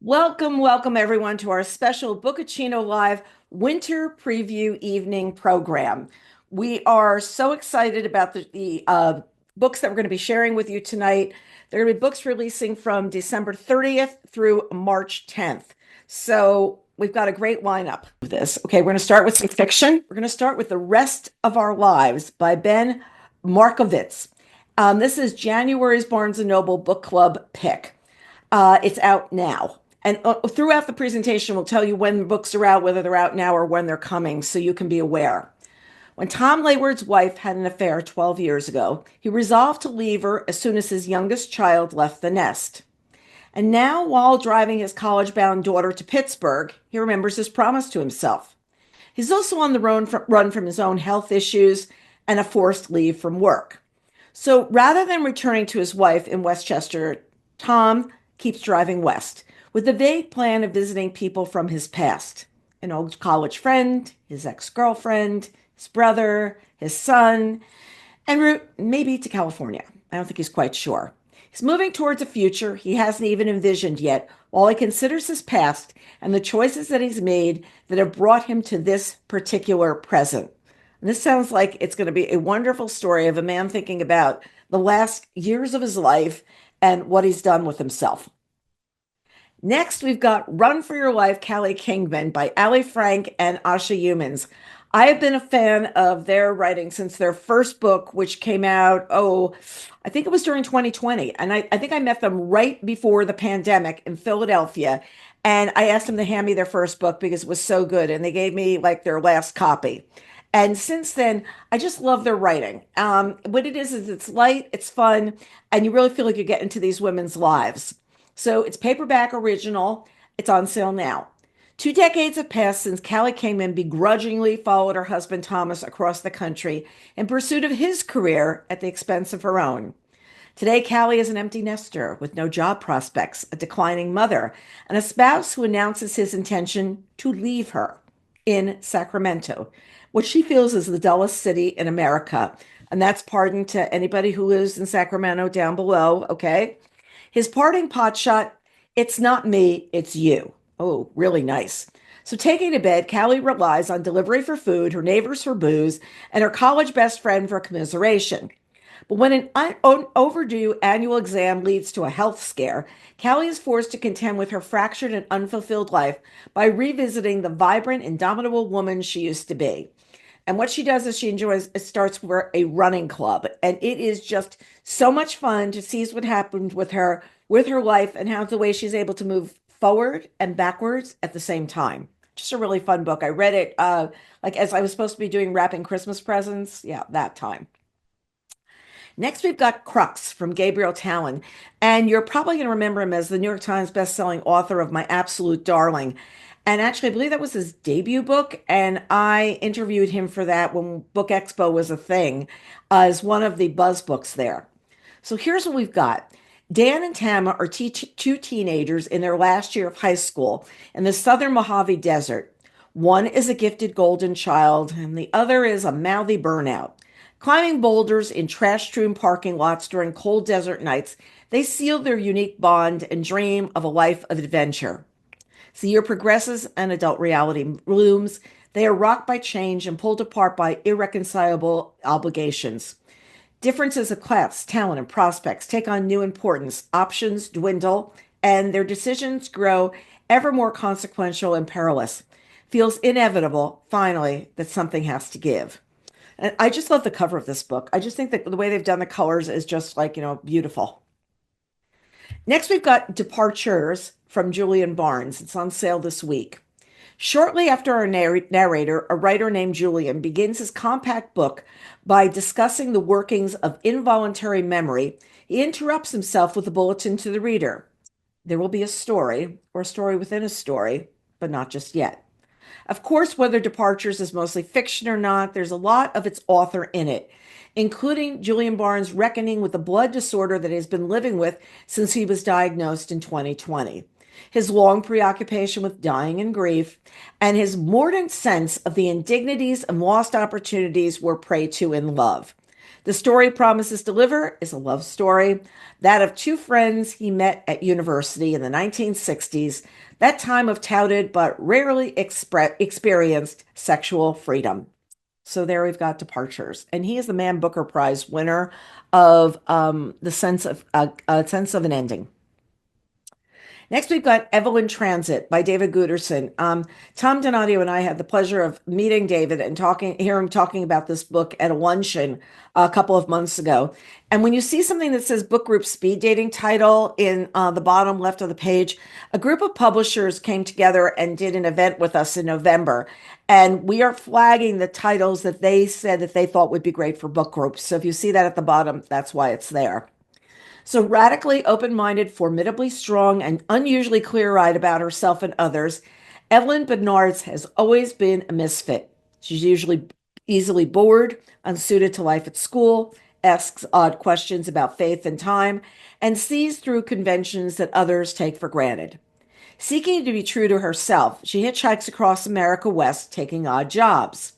Welcome everyone to our special Bookaccino Live Winter Preview Evening program. We are so excited about the books that we're going to be sharing with you tonight. There are going to be books releasing from December 30th through March 10th. So we've got a great lineup of this. Okay, we're going to start with some fiction. We're going to start with The Rest of Our Lives by Ben Markovitz. This is January's Barnes & Noble Book Club pick. It's out now. And throughout the presentation, we'll tell you when the books are out, whether they're out now or when they're coming, so you can be aware. When Tom Layward's wife had an affair 12 years ago, he resolved to leave her as soon as his youngest child left the nest. And now, while driving his college-bound daughter to Pittsburgh, he remembers his promise to himself. He's also on the run from his own health issues and a forced leave from work. So rather than returning to his wife in Westchester, Tom keeps driving west with the vague plan of visiting people from his past, an old college friend, his ex-girlfriend, his brother, his son, en route maybe to California. I don't think he's quite sure. He's moving towards a future he hasn't even envisioned yet, while he considers his past and the choices that he's made that have brought him to this particular present. And this sounds like it's going to be a wonderful story of a man thinking about the last years of his life and what he's done with himself. Next, we've got Run for Your Life, Callie Kingman by Ali Frank and Asha Humans. I have been a fan of their writing since their first book, which came out, I think it was during 2020. And I think I met them right before the pandemic in Philadelphia. And I asked them to hand me their first book because it was so good. And they gave me like their last copy. And since then, I just love their writing. What it is it's light, it's fun, and you really feel like you get into these women's lives. So it's paperback original. It's on sale now. 2 decades have passed since Callie Kingman begrudgingly followed her husband Thomas across the country in pursuit of his career at the expense of her own. Today, Callie is an empty nester with no job prospects, a declining mother, and a spouse who announces his intention to leave her in Sacramento, which she feels is the dullest city in America. And that's pardon to anybody who lives in Sacramento down below, okay? His parting pot shot, it's not me, it's you. Oh, really nice. So taking to bed, Callie relies on delivery for food, her neighbors for booze, and her college best friend for commiseration. But when an overdue annual exam leads to a health scare, Callie is forced to contend with her fractured and unfulfilled life by revisiting the vibrant, indomitable woman she used to be. And what she does is she starts a running club. And it is just so much fun to see what happened with her life, and how the way she's able to move forward and backwards at the same time. Just a really fun book. I read it like as I was supposed to be doing wrapping Christmas presents. Yeah, that time. Next, we've got Crux from Gabriel Talon. And you're probably going to remember him as the New York Times bestselling author of My Absolute Darling. And actually, I believe that was his debut book. And I interviewed him for that when Book Expo was a thing, as one of the buzz books there. So here's what we've got. Dan and Tama are two teenagers in their last year of high school in the southern Mojave Desert. One is a gifted golden child, and the other is a mouthy burnout. Climbing boulders in trash-strewn parking lots during cold desert nights, they seal their unique bond and dream of a life of adventure. As the year progresses and adult reality looms, they are rocked by change and pulled apart by irreconcilable obligations. Differences of class, talent, and prospects take on new importance, options dwindle, and their decisions grow ever more consequential and perilous. Feels inevitable, finally, that something has to give. And I just love the cover of this book. I just think that the way they've done the colors is just like, beautiful. Next, we've got Departures from Julian Barnes. It's on sale this week. Shortly after our narrator, a writer named Julian, begins his compact book by discussing the workings of involuntary memory, he interrupts himself with a bulletin to the reader. There will be a story, or a story within a story, but not just yet. Of course, whether Departures is mostly fiction or not, there's a lot of its author in it, including Julian Barnes' reckoning with the blood disorder that he's been living with since he was diagnosed in 2020, his long preoccupation with dying and grief, and his mordant sense of the indignities and lost opportunities we're prey to in love. The story promises to deliver is a love story, that of two friends he met at university in the 1960s, that time of touted but rarely experienced sexual freedom. So there we've got Departures, and he is the Man Booker Prize winner of the sense of an ending. Next, we've got Evelyn Transit by David Guterson. Tom Donadio and I had the pleasure of meeting David and hear him talking about this book at a luncheon a couple of months ago. And when you see something that says book group speed dating title in the bottom left of the page, a group of publishers came together and did an event with us in November. And we are flagging the titles that they said that they thought would be great for book groups. So if you see that at the bottom, that's why it's there. So radically open-minded, formidably strong, and unusually clear-eyed about herself and others, Evelyn Bernards has always been a misfit. She's usually easily bored, unsuited to life at school, asks odd questions about faith and time, and sees through conventions that others take for granted. Seeking to be true to herself, she hitchhikes across America West, taking odd jobs.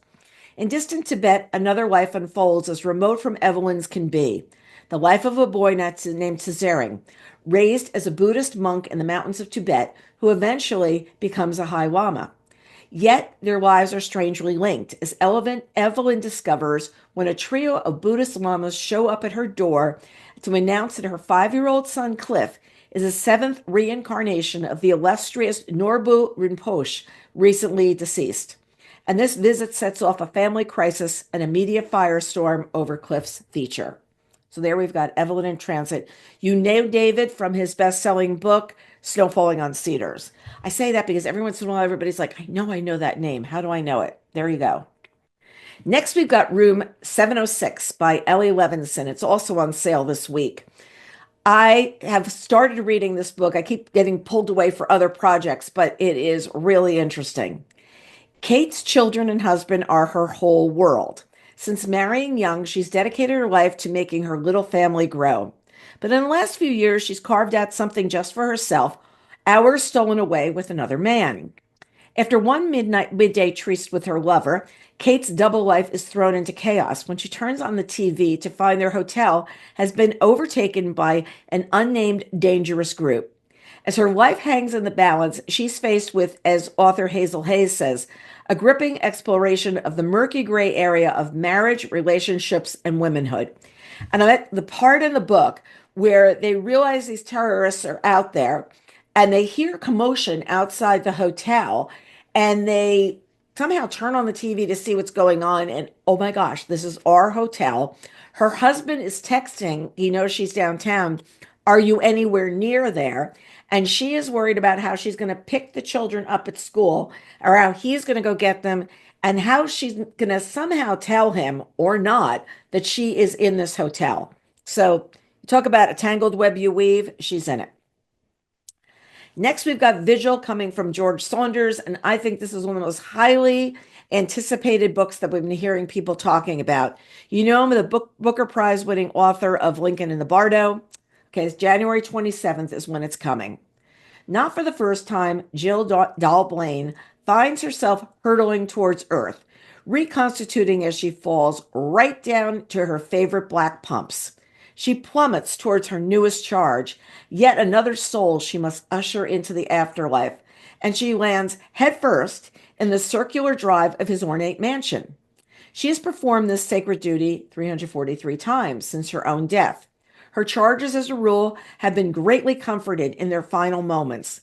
In distant Tibet, another life unfolds as remote from Evelyn's can be. The life of a boy named Tszering, raised as a Buddhist monk in the mountains of Tibet, who eventually becomes a High Lama. Yet their lives are strangely linked, as Evelyn discovers when a trio of Buddhist lamas show up at her door to announce that her 5-year-old son Cliff is a seventh reincarnation of the illustrious Norbu Rinpoche, recently deceased. And this visit sets off a family crisis and a media firestorm over Cliff's future. So there we've got Evelyn in Transit. You know David from his best-selling book, Snow Falling on Cedars. I say that because every once in a while, everybody's like, I know that name. How do I know it? There you go. Next, we've got Room 706 by Ellie Levinson. It's also on sale this week. I have started reading this book. I keep getting pulled away for other projects, but it is really interesting. Kate's children and husband are her whole world. Since marrying young, she's dedicated her life to making her little family grow. But in the last few years, she's carved out something just for herself, hours stolen away with another man. After one midday tryst with her lover, Kate's double life is thrown into chaos when she turns on the TV to find their hotel has been overtaken by an unnamed dangerous group. As her life hangs in the balance, she's faced with, as author Hazel Hayes says, a gripping exploration of the murky gray area of marriage, relationships, and womanhood. And I'm at the part in the book where they realize these terrorists are out there and they hear commotion outside the hotel and they somehow turn on the TV to see what's going on. And oh my gosh, this is our hotel. Her husband is texting, he knows she's downtown. Are you anywhere near there? And she is worried about how she's going to pick the children up at school or how he's going to go get them and how she's going to somehow tell him or not that she is in this hotel. So talk about a tangled web you weave. She's in it. Next, we've got Vigil coming from George Saunders. And I think this is one of the most highly anticipated books that we've been hearing people talking about. You know him, the Booker Prize winning author of Lincoln and the Bardo. Okay, it's January 27th is when it's coming. Not for the first time, Jill Dahl Blaine finds herself hurtling towards Earth, reconstituting as she falls right down to her favorite black pumps. She plummets towards her newest charge, yet another soul she must usher into the afterlife, and she lands headfirst in the circular drive of his ornate mansion. She has performed this sacred duty 343 times since her own death. Her charges, as a rule, have been greatly comforted in their final moments.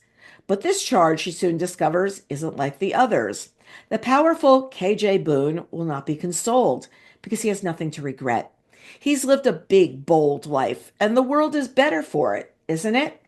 But this charge, she soon discovers, isn't like the others. The powerful K.J. Boone will not be consoled because he has nothing to regret. He's lived a big, bold life, and the world is better for it, isn't it?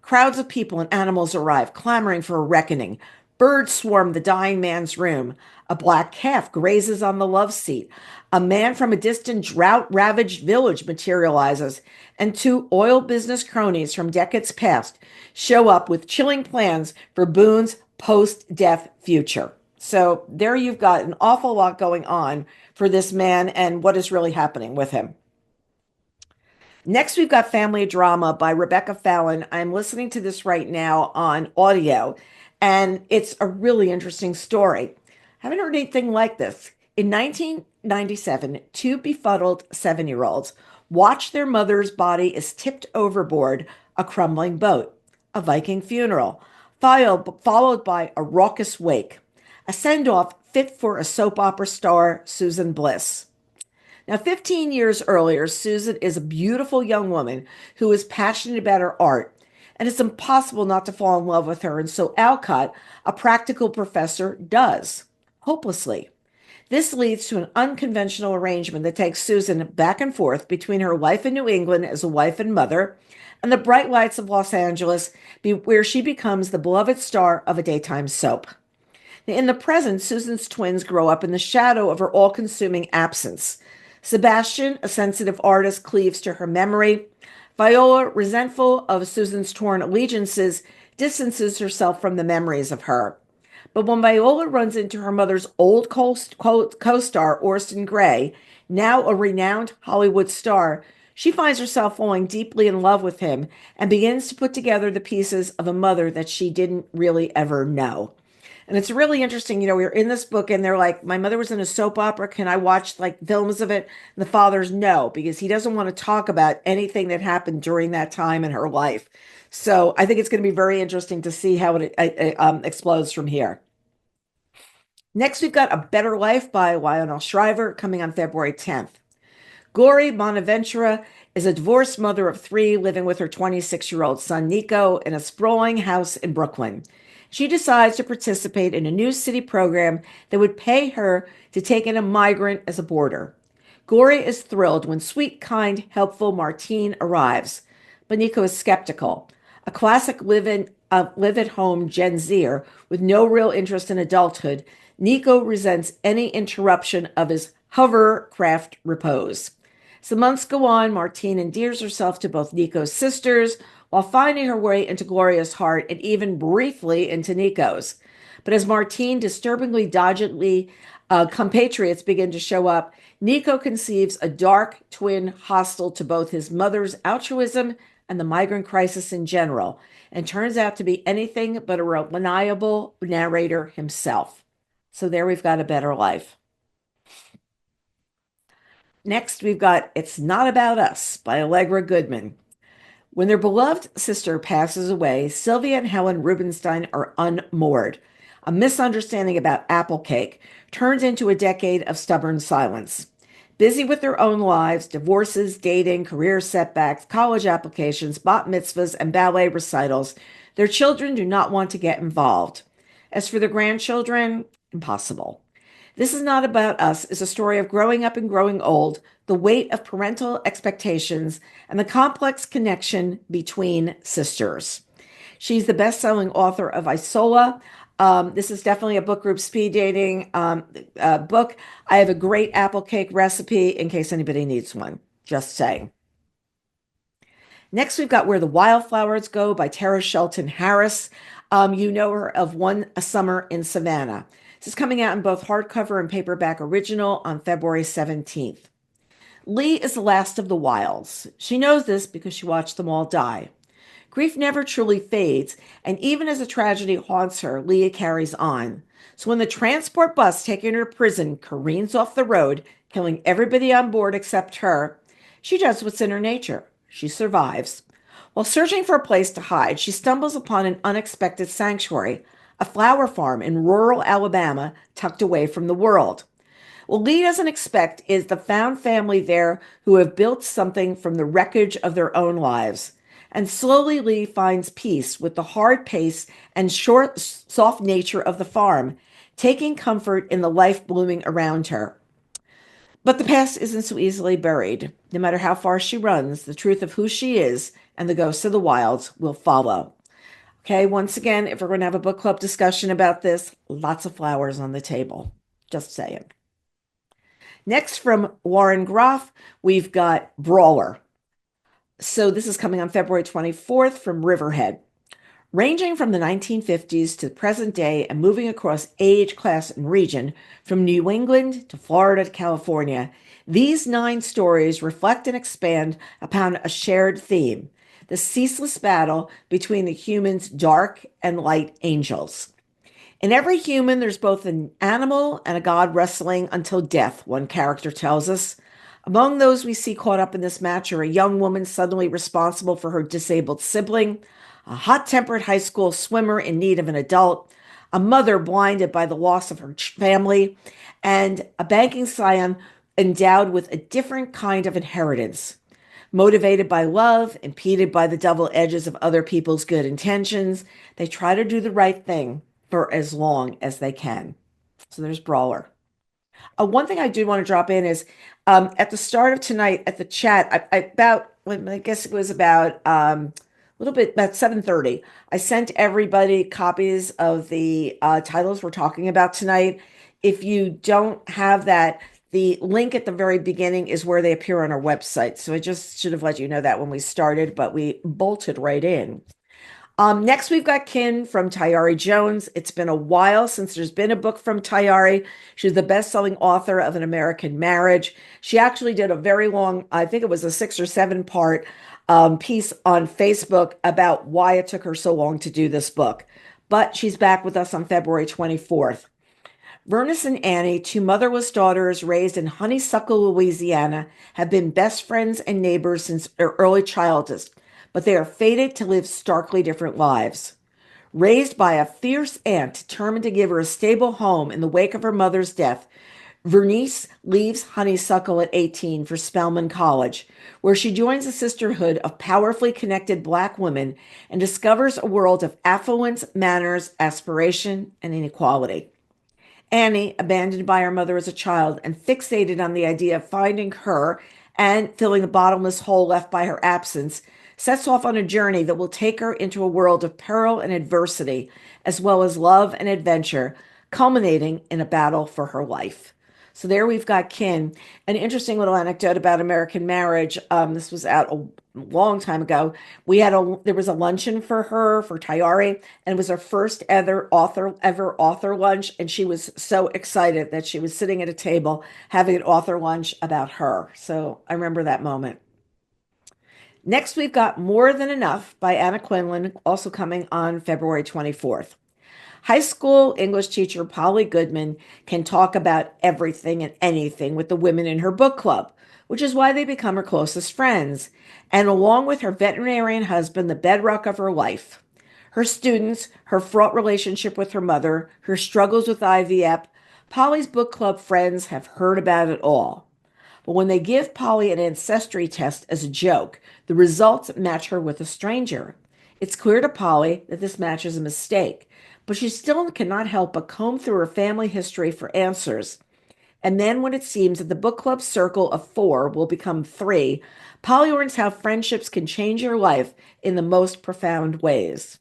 Crowds of people and animals arrive, clamoring for a reckoning. Birds swarm the dying man's room. A black calf grazes on the love seat. A man from a distant drought-ravaged village materializes, and two oil business cronies from decades past show up with chilling plans for Boone's post-death future. So there you've got an awful lot going on for this man and what is really happening with him. Next, we've got Family Drama by Rebecca Fallon. I'm listening to this right now on audio, and it's a really interesting story. I haven't heard anything like this. In 1897, two befuddled 7-year-olds watch their mother's body is tipped overboard a crumbling boat, a Viking funeral, followed by a raucous wake, a send-off fit for a soap opera star, Susan Bliss. Now, 15 years earlier, Susan is a beautiful young woman who is passionate about her art, and it's impossible not to fall in love with her, and so Alcott, a practical professor, does, hopelessly. This leads to an unconventional arrangement that takes Susan back and forth between her life in New England as a wife and mother and the bright lights of Los Angeles, where she becomes the beloved star of a daytime soap. In the present, Susan's twins grow up in the shadow of her all consuming absence. Sebastian, a sensitive artist, cleaves to her memory. Viola, resentful of Susan's torn allegiances, distances herself from the memories of her. But when Viola runs into her mother's old co-star, Orson Gray, now a renowned Hollywood star, she finds herself falling deeply in love with him and begins to put together the pieces of a mother that she didn't really ever know. And it's really interesting, we're in this book and they're like, my mother was in a soap opera. Can I watch like films of it? And the father's no, because he doesn't want to talk about anything that happened during that time in her life. So I think it's going to be very interesting to see how it explodes from here. Next, we've got A Better Life by Lionel Shriver coming on February 10th. Glory Bonaventura is a divorced mother of three living with her 26-year-old son Nico in a sprawling house in Brooklyn. She decides to participate in a new city program that would pay her to take in a migrant as a boarder. Glory is thrilled when sweet, kind, helpful Martine arrives, but Nico is skeptical. A classic live-at-home Gen Zer with no real interest in adulthood, Nico resents any interruption of his hovercraft repose. As the months go on, Martine endears herself to both Nico's sisters while finding her way into Gloria's heart and even briefly into Nico's. But as Martine disturbingly doggedly compatriots begin to show up, Nico conceives a dark twin hostile to both his mother's altruism and the migrant crisis in general, and turns out to be anything but a reliable narrator himself. So there we've got A Better Life. Next, we've got It's Not About Us by Allegra Goodman. When their beloved sister passes away, Sylvia and Helen Rubinstein are unmoored. A misunderstanding about apple cake turns into a decade of stubborn silence. Busy with their own lives, divorces, dating, career setbacks, college applications, bat mitzvahs, and ballet recitals, their children do not want to get involved. As for their grandchildren, impossible. This Is Not About Us is a story of growing up and growing old, the weight of parental expectations, and the complex connection between sisters. She's the best-selling author of Isola. This is definitely a book group speed dating book. I have a great apple cake recipe in case anybody needs one. Just saying. Next, we've got Where the Wildflowers Go by Tara Shelton Harris. You know her of A Summer in Savannah. This is coming out in both hardcover and paperback original on February 17th. Lee is the last of the Wilds. She knows this because she watched them all die. Grief never truly fades, and even as a tragedy haunts her, Leah carries on. So when the transport bus taking her to prison careens off the road, killing everybody on board except her, she does what's in her nature. She survives. While searching for a place to hide, she stumbles upon an unexpected sanctuary, a flower farm in rural Alabama tucked away from the world. What Lee doesn't expect is the found family there who have built something from the wreckage of their own lives. And slowly Lee finds peace with the hard pace and short, soft nature of the farm, taking comfort in the life blooming around her. But the past isn't so easily buried. No matter how far she runs, the truth of who she is and the ghosts of the wilds will follow. Okay, once again, if we're going to have a book club discussion about this, lots of flowers on the table. Just saying. Next, from Warren Groff, we've got Brawler. So this is coming on February 24th from Riverhead. Ranging from the 1950s to the present day and moving across age, class, and region, from New England to Florida to California, these 9 stories reflect and expand upon a shared theme: the ceaseless battle between the humans' dark and light angels. In every human, there's both an animal and a god wrestling until death, one character tells us. Among those we see caught up in this match are a young woman suddenly responsible for her disabled sibling, a hot tempered high school swimmer in need of an adult, a mother blinded by the loss of her family, and a banking scion endowed with a different kind of inheritance. Motivated by love, impeded by the double edges of other people's good intentions, they try to do the right thing for as long as they can. So there's Brawler. One thing I do want to drop in is at the start of tonight at the chat, I guess it was about a little bit about 7:30. I sent everybody copies of the titles we're talking about tonight. If you don't have that, the link at the very beginning is where they appear on our website. So I just should have let you know that when we started, but we bolted right in. Next, we've got Kin from Tayari Jones. It's been a while since there's been a book from Tayari. She's the best-selling author of An American Marriage. She actually did a very long, I think it was a 6 or 7 part piece on Facebook about why it took her so long to do this book. But she's back with us on February 24th. Vernis and Annie, two motherless daughters raised in Honeysuckle, Louisiana, have been best friends and neighbors since their early childhood, but they are fated to live starkly different lives. Raised by a fierce aunt determined to give her a stable home in the wake of her mother's death, Vernice leaves Honeysuckle at 18 for Spelman College, where she joins a sisterhood of powerfully connected Black women and discovers a world of affluence, manners, aspiration, and inequality. Annie, abandoned by her mother as a child and fixated on the idea of finding her and filling the bottomless hole left by her absence, sets off on a journey that will take her into a world of peril and adversity, as well as love and adventure, culminating in a battle for her life. So there we've got Kin. An interesting little anecdote about American Marriage. This was out a long time ago. There was a luncheon for her for Tayari, and it was her first ever author lunch, and she was so excited that she was sitting at a table having an author lunch about her. So I remember that moment. Next, we've got More Than Enough by Anna Quinlan, also coming on February 24th. High school English teacher Polly Goodman can talk about everything and anything with the women in her book club, which is why they become her closest friends, and along with her veterinarian husband, the bedrock of her life. Her students, her fraught relationship with her mother, her struggles with IVF, Polly's book club friends have heard about it all. But when they give Polly an ancestry test as a joke, the results match her with a stranger. It's clear to Polly that this match is a mistake, but she still cannot help but comb through her family history for answers. And then, when it seems that the book club circle of 4 will become 3, Polly learns how friendships can change your life in the most profound ways.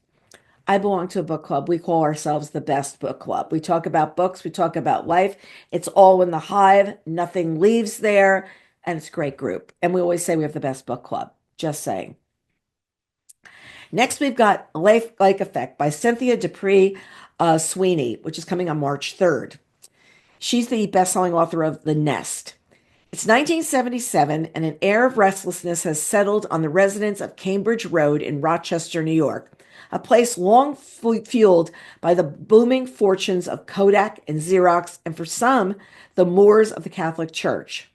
I belong to a book club. We call ourselves the best book club. We talk about books, we talk about life. It's all in the hive, nothing leaves there, and it's a great group. And we always say we have the best book club. Just saying. Next, we've got Life Like Effect by Cynthia Dupree Sweeney, which is coming on March 3rd. She's the best-selling author of The Nest. It's 1977, and an air of restlessness has settled on the residents of Cambridge Road in Rochester, New York, a place long fueled by the booming fortunes of Kodak and Xerox, and for some, the Moors of the Catholic Church.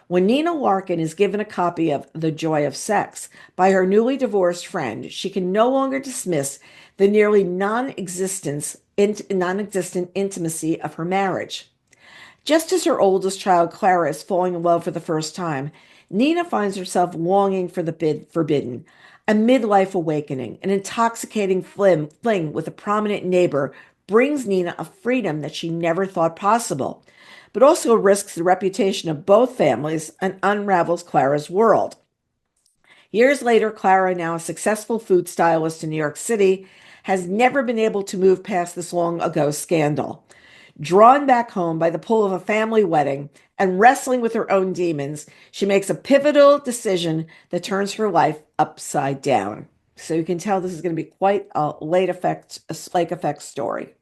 When Nina Larkin is given a copy of The Joy of Sex by her newly divorced friend, she can no longer dismiss the nearly non-existent intimacy of her marriage. Just as her oldest child, Clara, is falling in love for the first time, Nina finds herself longing for the forbidden, a midlife awakening. An intoxicating fling with a prominent neighbor brings Nina a freedom that she never thought possible, but also risks the reputation of both families and unravels Clara's world. Years later, Clara, now a successful food stylist in New York City, has never been able to move past this long ago scandal. Drawn back home by the pull of a family wedding and wrestling with her own demons, she makes a pivotal decision that turns her life upside down. So you can tell this is going to be quite a lake effect story.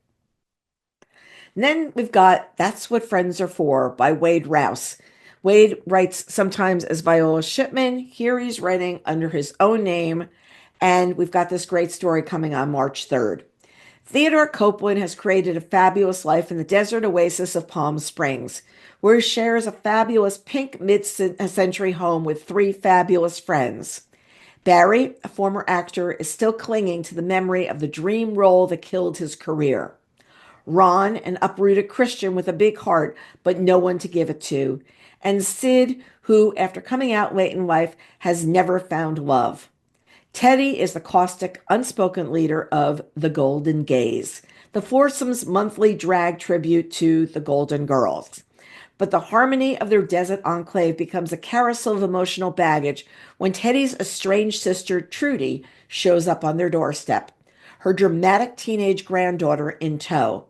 And then we've got That's What Friends Are For by Wade Rouse. Wade writes sometimes as Viola Shipman. Here he's writing under his own name. And we've got this great story coming on March 3rd. Theodore Copeland has created a fabulous life in the desert oasis of Palm Springs, where he shares a fabulous pink mid-century home with three fabulous friends. Barry, a former actor, is still clinging to the memory of the dream role that killed his career. Ron, an uprooted Christian with a big heart, but no one to give it to. And Sid, who, after coming out late in life, has never found love. Teddy is the caustic, unspoken leader of the Golden Gaze, the foursome's monthly drag tribute to the Golden Girls. But the harmony of their desert enclave becomes a carousel of emotional baggage when Teddy's estranged sister, Trudy, shows up on their doorstep, her dramatic teenage granddaughter in tow.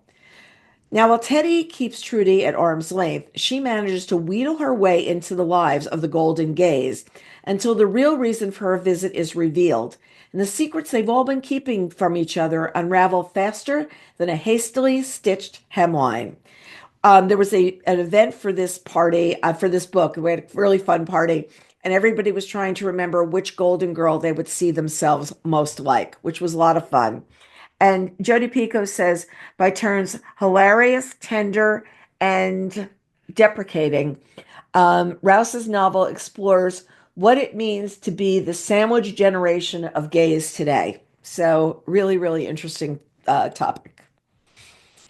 Now, while Teddy keeps Trudy at arm's length, she manages to wheedle her way into the lives of the Golden Gaze until the real reason for her visit is revealed, and the secrets they've all been keeping from each other unravel faster than a hastily stitched hemline. There was an event for this party, for this book. We had a really fun party, and everybody was trying to remember which Golden Girl they would see themselves most like, which was a lot of fun. And Jodi Picoult says, by turns hilarious, tender, and deprecating, Rouse's novel explores what it means to be the sandwich generation of gays today. So, really, really interesting topic.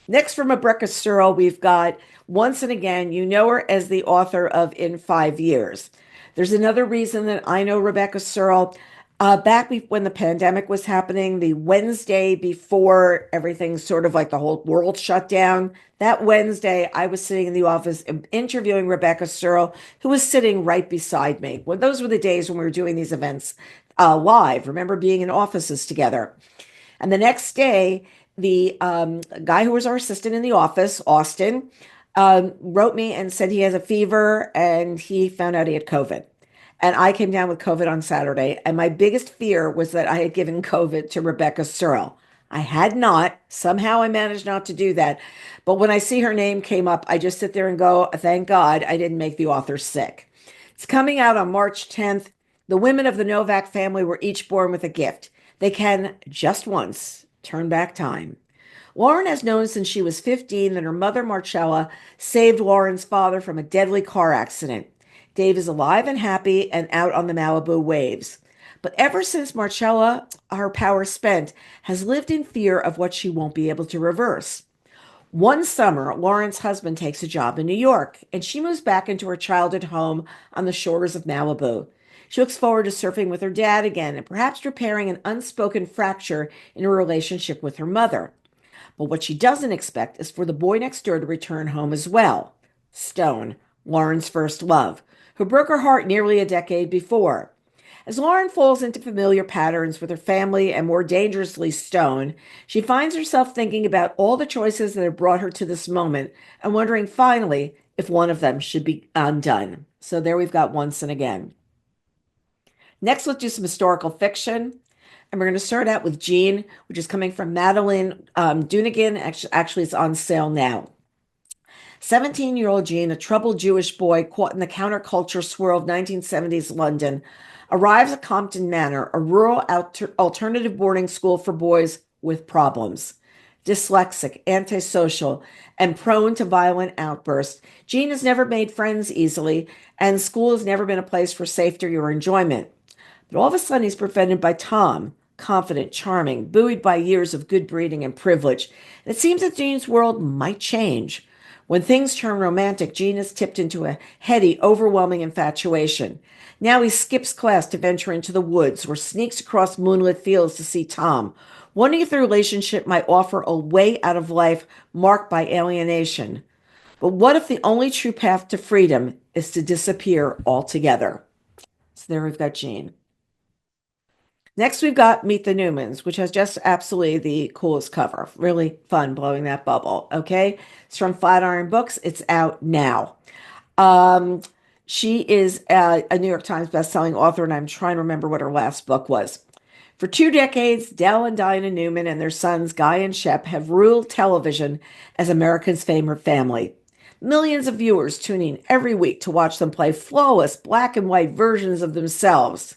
Next, from Rebecca Searle, we've got Once and Again. You know her as the author of In 5 Years. There's another reason that I know Rebecca Searle. Back when the pandemic was happening, the Wednesday before everything sort of like the whole world shut down, that Wednesday I was sitting in the office interviewing Rebecca Searle, who was sitting right beside me. Well, those were the days when we were doing these events live. Remember being in offices together. And the next day, the guy who was our assistant in the office, Austin, wrote me and said he has a fever and he found out he had COVID. And I came down with COVID on Saturday. And my biggest fear was that I had given COVID to Rebecca Searle. I had not. Somehow I managed not to do that. But when I see her name came up, I just sit there and go, thank God I didn't make the author sick. It's coming out on March 10th. The women of the Novak family were each born with a gift. They can, just once, turn back time. Lauren has known since she was 15 that her mother, Marcella, saved Lauren's father from a deadly car accident. Dave is alive and happy and out on the Malibu waves. But ever since Marcella, her power spent, has lived in fear of what she won't be able to reverse. One summer, Lauren's husband takes a job in New York, and she moves back into her childhood home on the shores of Malibu. She looks forward to surfing with her dad again and perhaps repairing an unspoken fracture in her relationship with her mother. But what she doesn't expect is for the boy next door to return home as well. Stone, Lauren's first love, who broke her heart nearly a decade before. As Lauren falls into familiar patterns with her family and more dangerously Stone, she finds herself thinking about all the choices that have brought her to this moment and wondering finally if one of them should be undone. So there we've got Once and Again. Next, let's do some historical fiction. And we're going to start out with Jean, which is coming from Madeline Dunigan. Actually, it's on sale now. 17-year-old Jean, a troubled Jewish boy caught in the counterculture swirl of 1970s London, arrives at Compton Manor, a rural alternative boarding school for boys with problems. Dyslexic, antisocial, and prone to violent outbursts, Jean has never made friends easily, and school has never been a place for safety or enjoyment. But all of a sudden, he's befriended by Tom, confident, charming, buoyed by years of good breeding and privilege. And it seems that Jean's world might change. When things turn romantic, Jean is tipped into a heady, overwhelming infatuation. Now he skips class to venture into the woods or sneaks across moonlit fields to see Tom, wondering if the relationship might offer a way out of life marked by alienation. But what if the only true path to freedom is to disappear altogether? So there we've got Jean. Next, we've got Meet the Newmans, which has just absolutely the coolest cover. Really fun blowing that bubble, okay? It's from Flatiron Books. It's out now. She is a New York Times bestselling author, and I'm trying to remember what her last book was. For 2 decades, Dell and Dinah Newman and their sons, Guy and Shep, have ruled television as America's favorite family. Millions of viewers tune in every week to watch them play flawless black and white versions of themselves.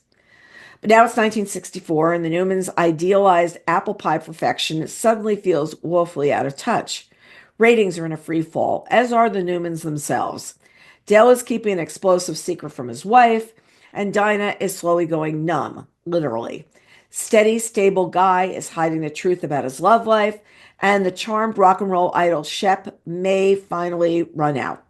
But now it's 1964, and the Newmans' idealized apple pie perfection suddenly feels woefully out of touch. Ratings are in a free fall, as are the Newmans themselves. Dale is keeping an explosive secret from his wife, and Dinah is slowly going numb, literally. Steady, stable Guy is hiding the truth about his love life, and the charmed rock and roll idol Shep may finally run out.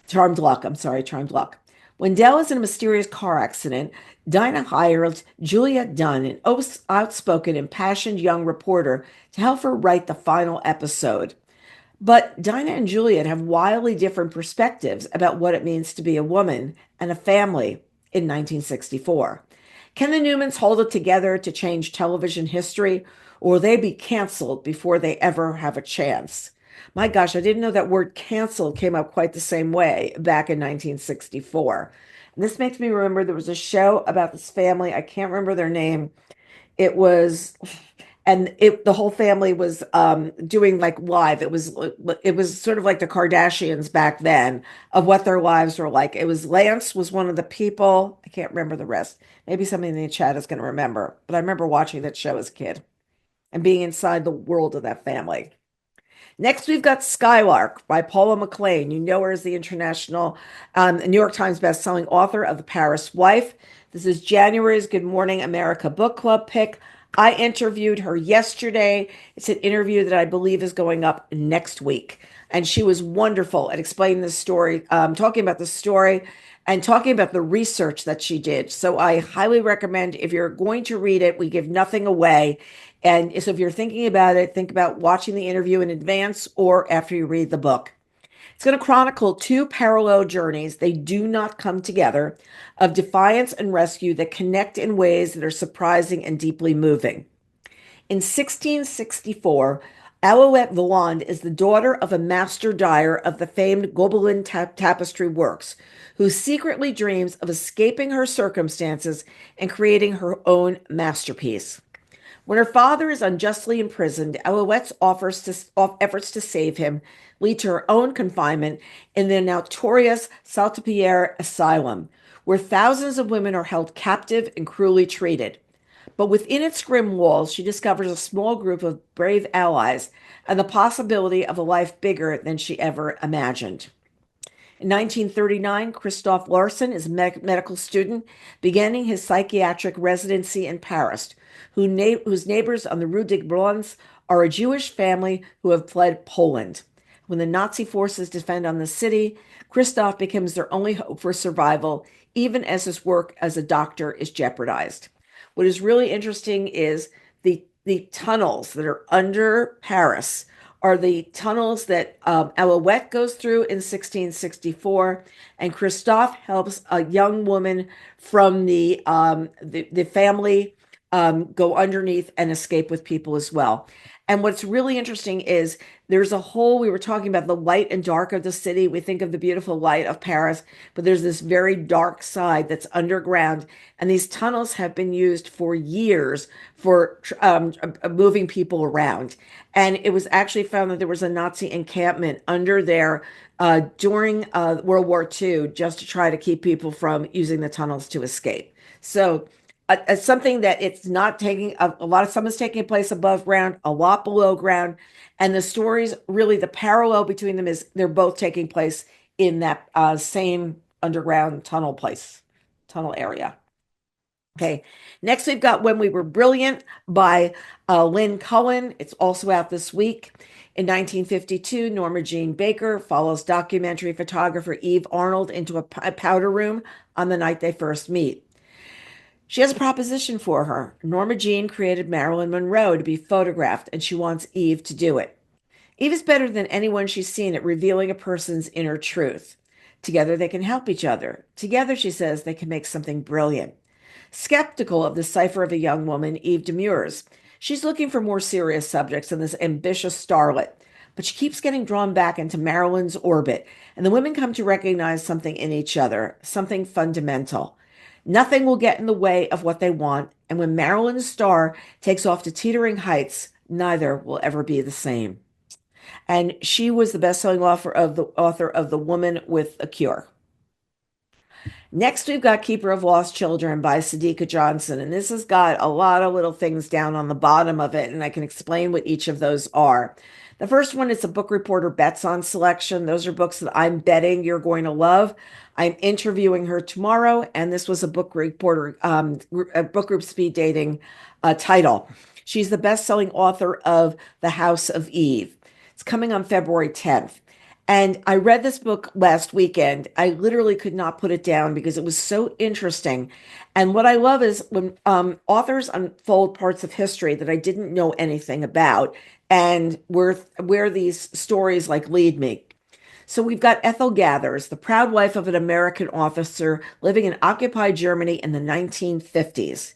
Charmed Luck, I'm sorry, Charmed Luck. When Dell is in a mysterious car accident, Dinah hires Juliet Dunn, an outspoken, impassioned young reporter, to help her write the final episode. But Dinah and Juliet have wildly different perspectives about what it means to be a woman and a family in 1964. Can the Newmans hold it together to change television history, or will they be canceled before they ever have a chance? My gosh, I didn't know that word canceled came up quite the same way back in 1964. And this makes me remember there was a show about this family. I can't remember their name. It was, and the whole family was doing like live. It was sort of like the Kardashians back then of what their lives were like. It was Lance was one of the people. I can't remember the rest. Maybe somebody in the chat is going to remember. But I remember watching that show as a kid and being inside the world of that family. Next, we've got Skylark by Paula McLean. You know her as the international New York Times bestselling author of The Paris Wife. This is January's Good Morning America Book Club pick. I interviewed her yesterday. It's an interview that I believe is going up next week. And she was wonderful at explaining the story, talking about the story and talking about the research that she did. So I highly recommend if you're going to read it, we give nothing away. And so if you're thinking about it, think about watching the interview in advance or after you read the book. It's going to chronicle two parallel journeys, they do not come together, of defiance and rescue that connect in ways that are surprising and deeply moving. In 1664, Alouette Voland is the daughter of a master dyer of the famed Gobelin tapestry works, who secretly dreams of escaping her circumstances and creating her own masterpiece. When her father is unjustly imprisoned, Alouette's efforts to save him lead to her own confinement in the notorious Saltepierre Asylum, where thousands of women are held captive and cruelly treated. But within its grim walls, she discovers a small group of brave allies and the possibility of a life bigger than she ever imagined. In 1939, Christophe Larson is a medical student beginning his psychiatric residency in Paris, whose neighbors on the Rue des Bronzes are a Jewish family who have fled Poland. When the Nazi forces descend on the city, Christophe becomes their only hope for survival, even as his work as a doctor is jeopardized. What is really interesting is the tunnels that are under Paris are the tunnels that Alouette goes through in 1664, and Christophe helps a young woman from the family go underneath and escape with people as well. And what's really interesting is there's a whole, we were talking about the light and dark of the city. We think of the beautiful light of Paris, but there's this very dark side that's underground. And these tunnels have been used for years for moving people around. And it was actually found that there was a Nazi encampment under there during World War II just to try to keep people from using the tunnels to escape. So something that it's not taking a lot of someone's taking place above ground, a lot below ground, and the stories really the parallel between them is they're both taking place in that same underground tunnel area. Okay, next we've got When We Were Brilliant by Lynn Cohen. It's also out this week. In 1952, Norma Jean Baker follows documentary photographer Eve Arnold into a powder room on the night they first meet. She has a proposition for her. Norma Jean created Marilyn Monroe to be photographed, and she wants Eve to do it. Eve is better than anyone she's seen at revealing a person's inner truth. Together they can help each other. Together, she says, they can make something brilliant. Skeptical of the cipher of a young woman, Eve demurs. She's looking for more serious subjects than this ambitious starlet, but she keeps getting drawn back into Marilyn's orbit, and the women come to recognize something in each other, something fundamental. Nothing will get in the way of what they want, and when Marilyn's star takes off to teetering heights, neither will ever be the same. And she was the best-selling author of The Woman with a Cure. Next, we've got Keeper of Lost Children by Sadika Johnson. And this has got a lot of little things down on the bottom of it, and I can explain what each of those are. The first one is a Book Reporter Bets on selection. Those are books that I'm betting you're going to love. I'm interviewing her tomorrow, and this was a Book Reporter, a book group speed dating title. She's the best-selling author of The House of Eve. It's coming on February 10th. And I read this book last weekend. I literally could not put it down because it was so interesting. And what I love is when authors unfold parts of history that I didn't know anything about and where these stories like lead me. So we've got Ethel Gathers, the proud wife of an American officer living in occupied Germany in the 1950s.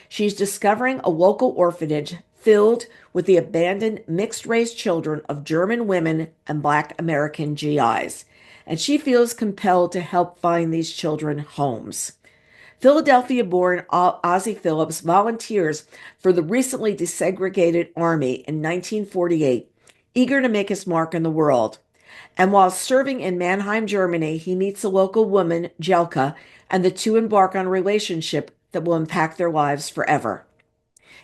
She's discovering a local orphanage filled with the abandoned mixed race children of German women and Black American GIs, and she feels compelled to help find these children homes. Philadelphia born Ozzie Phillips volunteers for the recently desegregated Army in 1948, eager to make his mark in the world. And while serving in Mannheim, Germany, he meets a local woman, Jelka, and the two embark on a relationship that will impact their lives forever.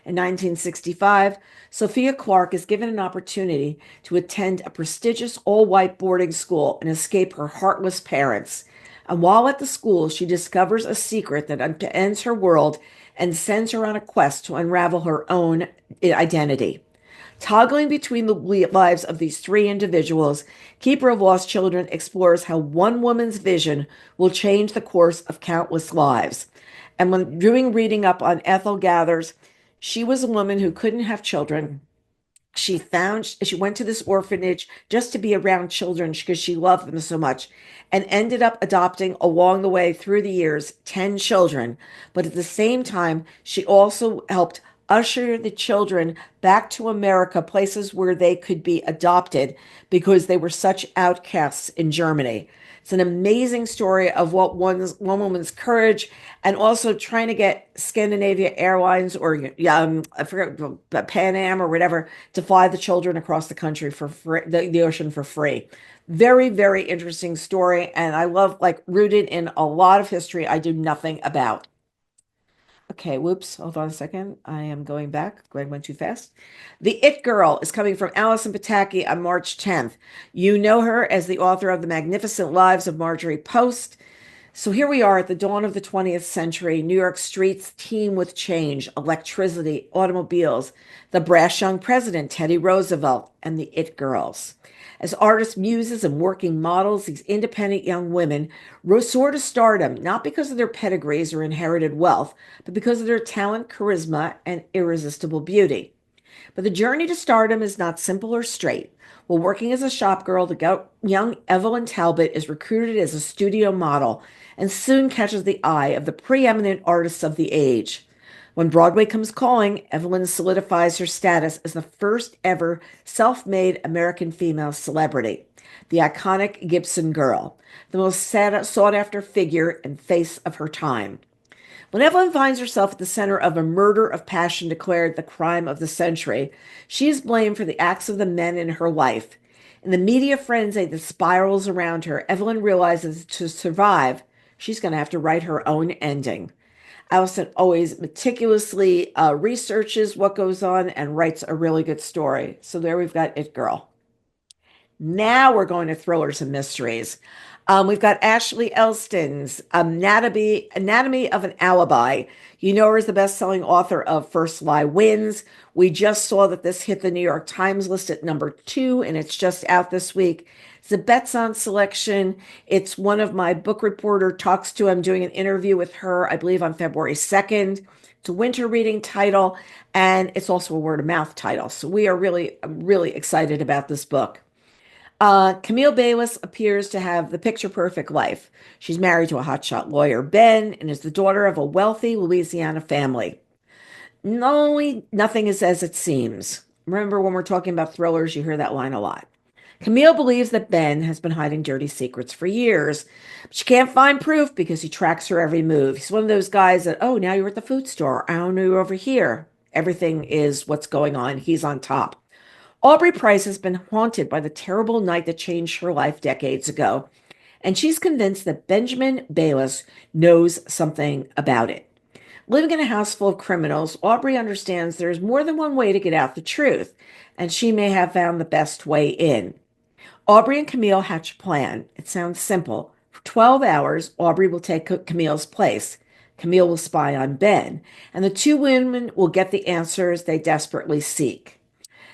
In 1965, Sophia Clark is given an opportunity to attend a prestigious all-white boarding school and escape her heartless parents. And while at the school, she discovers a secret that ends her world and sends her on a quest to unravel her own identity. Toggling between the lives of these three individuals, Keeper of Lost Children explores how one woman's vision will change the course of countless lives. And when doing reading up on Ethel Gathers, she was a woman who couldn't have children. She went to this orphanage just to be around children because she loved them so much and ended up adopting along the way through the years 10 children. But at the same time, she also helped usher the children back to America, places where they could be adopted because they were such outcasts in Germany. It's an amazing story of one woman's courage and also trying to get Scandinavia Airlines or I forget Pan Am or whatever to fly the children across the country for free, the ocean for free. Very, very interesting story, and I love like rooted in a lot of history I do nothing about. Okay, whoops. Hold on a second. I am going back. Greg went too fast. The It Girl is coming from Allison Pataki on March 10th. You know her as the author of The Magnificent Lives of Marjorie Post. So here we are at the dawn of the 20th century. New York streets teem with change, electricity, automobiles, the brash young president, Teddy Roosevelt, and the It Girls. As artists, muses, and working models, these independent young women soar to stardom, not because of their pedigrees or inherited wealth, but because of their talent, charisma, and irresistible beauty. But the journey to stardom is not simple or straight. While working as a shop girl, the young Evelyn Talbot is recruited as a studio model and soon catches the eye of the preeminent artists of the age. When Broadway comes calling, Evelyn solidifies her status as the first ever self-made American female celebrity, the iconic Gibson Girl, the most sought-after figure and face of her time. When Evelyn finds herself at the center of a murder of passion declared the crime of the century, she is blamed for the acts of the men in her life. In the media frenzy that spirals around her, Evelyn realizes to survive, she's going to have to write her own ending. Allison always meticulously researches what goes on and writes a really good story. So there we've got It Girl. Now we're going to thrillers and mysteries. We've got Ashley Elston's Anatomy of an Alibi. You know her as the best-selling author of First Lie Wins. We just saw that this hit the New York Times list at number 2, and it's just out this week. It's a bets on selection. It's one of my book reporter talks to. I'm doing an interview with her, I believe, on February 2nd. It's a winter reading title, and it's also a word of mouth title. So we are really, really excited about this book. Camille Bayliss appears to have the picture perfect life. She's married to a hotshot lawyer, Ben, and is the daughter of a wealthy Louisiana family. No, nothing is as it seems. Remember, when we're talking about thrillers, you hear that line a lot. Camille believes that Ben has been hiding dirty secrets for years, but she can't find proof because he tracks her every move. He's one of those guys that, oh, now you're at the food store. I don't know you're over here. Everything is what's going on. He's on top. Aubrey Price has been haunted by the terrible night that changed her life decades ago, and she's convinced that Benjamin Bayless knows something about it. Living in a house full of criminals, Aubrey understands there's more than one way to get out the truth, and she may have found the best way in. Aubrey and Camille hatch a plan. It sounds simple. For 12 hours, Aubrey will take Camille's place. Camille will spy on Ben, and the two women will get the answers they desperately seek.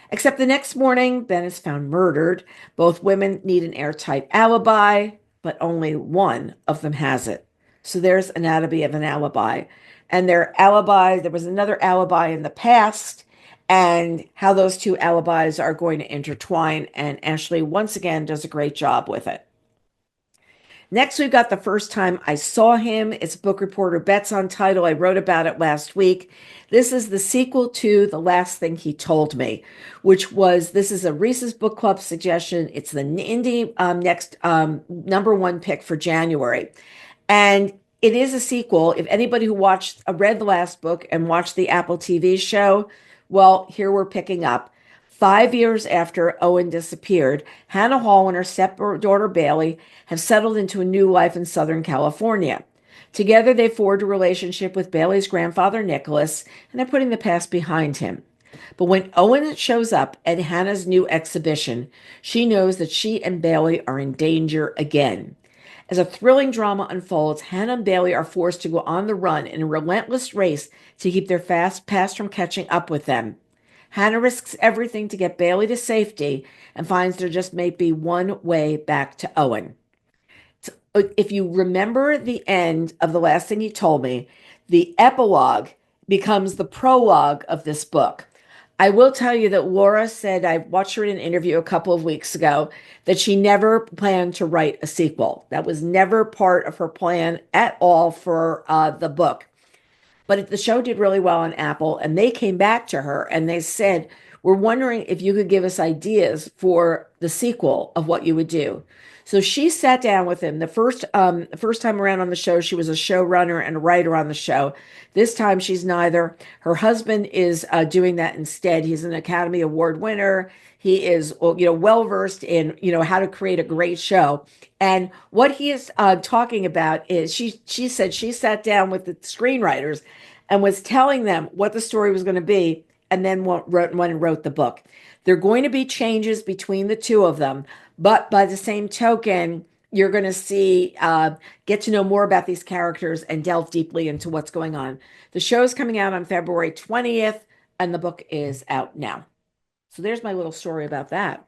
Except the next morning, Ben is found murdered. Both women need an airtight alibi, but only one of them has it. So there's anatomy of an alibi. And their alibi, there was another alibi in the past, and how those two alibis are going to intertwine. And Ashley, once again, does a great job with it. Next, we've got The First Time I Saw Him. It's Book Reporter Bets on title. I wrote about it last week. This is the sequel to The Last Thing He Told Me, this is a Reese's Book Club suggestion. It's the indie next number one pick for January. And it is a sequel. If anybody who read the last book and watched the Apple TV show, well, here we're picking up. 5 years after Owen disappeared, Hannah Hall and her stepdaughter Bailey have settled into a new life in Southern California. Together, they forged a relationship with Bailey's grandfather, Nicholas, and they're putting the past behind him. But when Owen shows up at Hannah's new exhibition, she knows that she and Bailey are in danger again. As a thrilling drama unfolds, Hannah and Bailey are forced to go on the run in a relentless race to keep their fast past from catching up with them. Hannah risks everything to get Bailey to safety and finds there just may be one way back to Owen. So, if you remember the end of The Last Thing He Told Me, the epilogue becomes the prologue of this book. I will tell you that Laura said, I watched her in an interview a couple of weeks ago, that she never planned to write a sequel. That was never part of her plan at all for the book. But the show did really well on Apple, and they came back to her and they said, we're wondering if you could give us ideas for the sequel of what you would do. So she sat down with him. The first time around on the show, she was a showrunner and a writer on the show. This time, she's neither. Her husband is doing that instead. He's an Academy Award winner. He is, well versed in, how to create a great show. And what he is talking about is she said she sat down with the screenwriters and was telling them what the story was going to be, and then went and wrote the book. There are going to be changes between the two of them, but by the same token, you're going to see, get to know more about these characters and delve deeply into what's going on. The show is coming out on February 20th, and the book is out now. So there's my little story about that.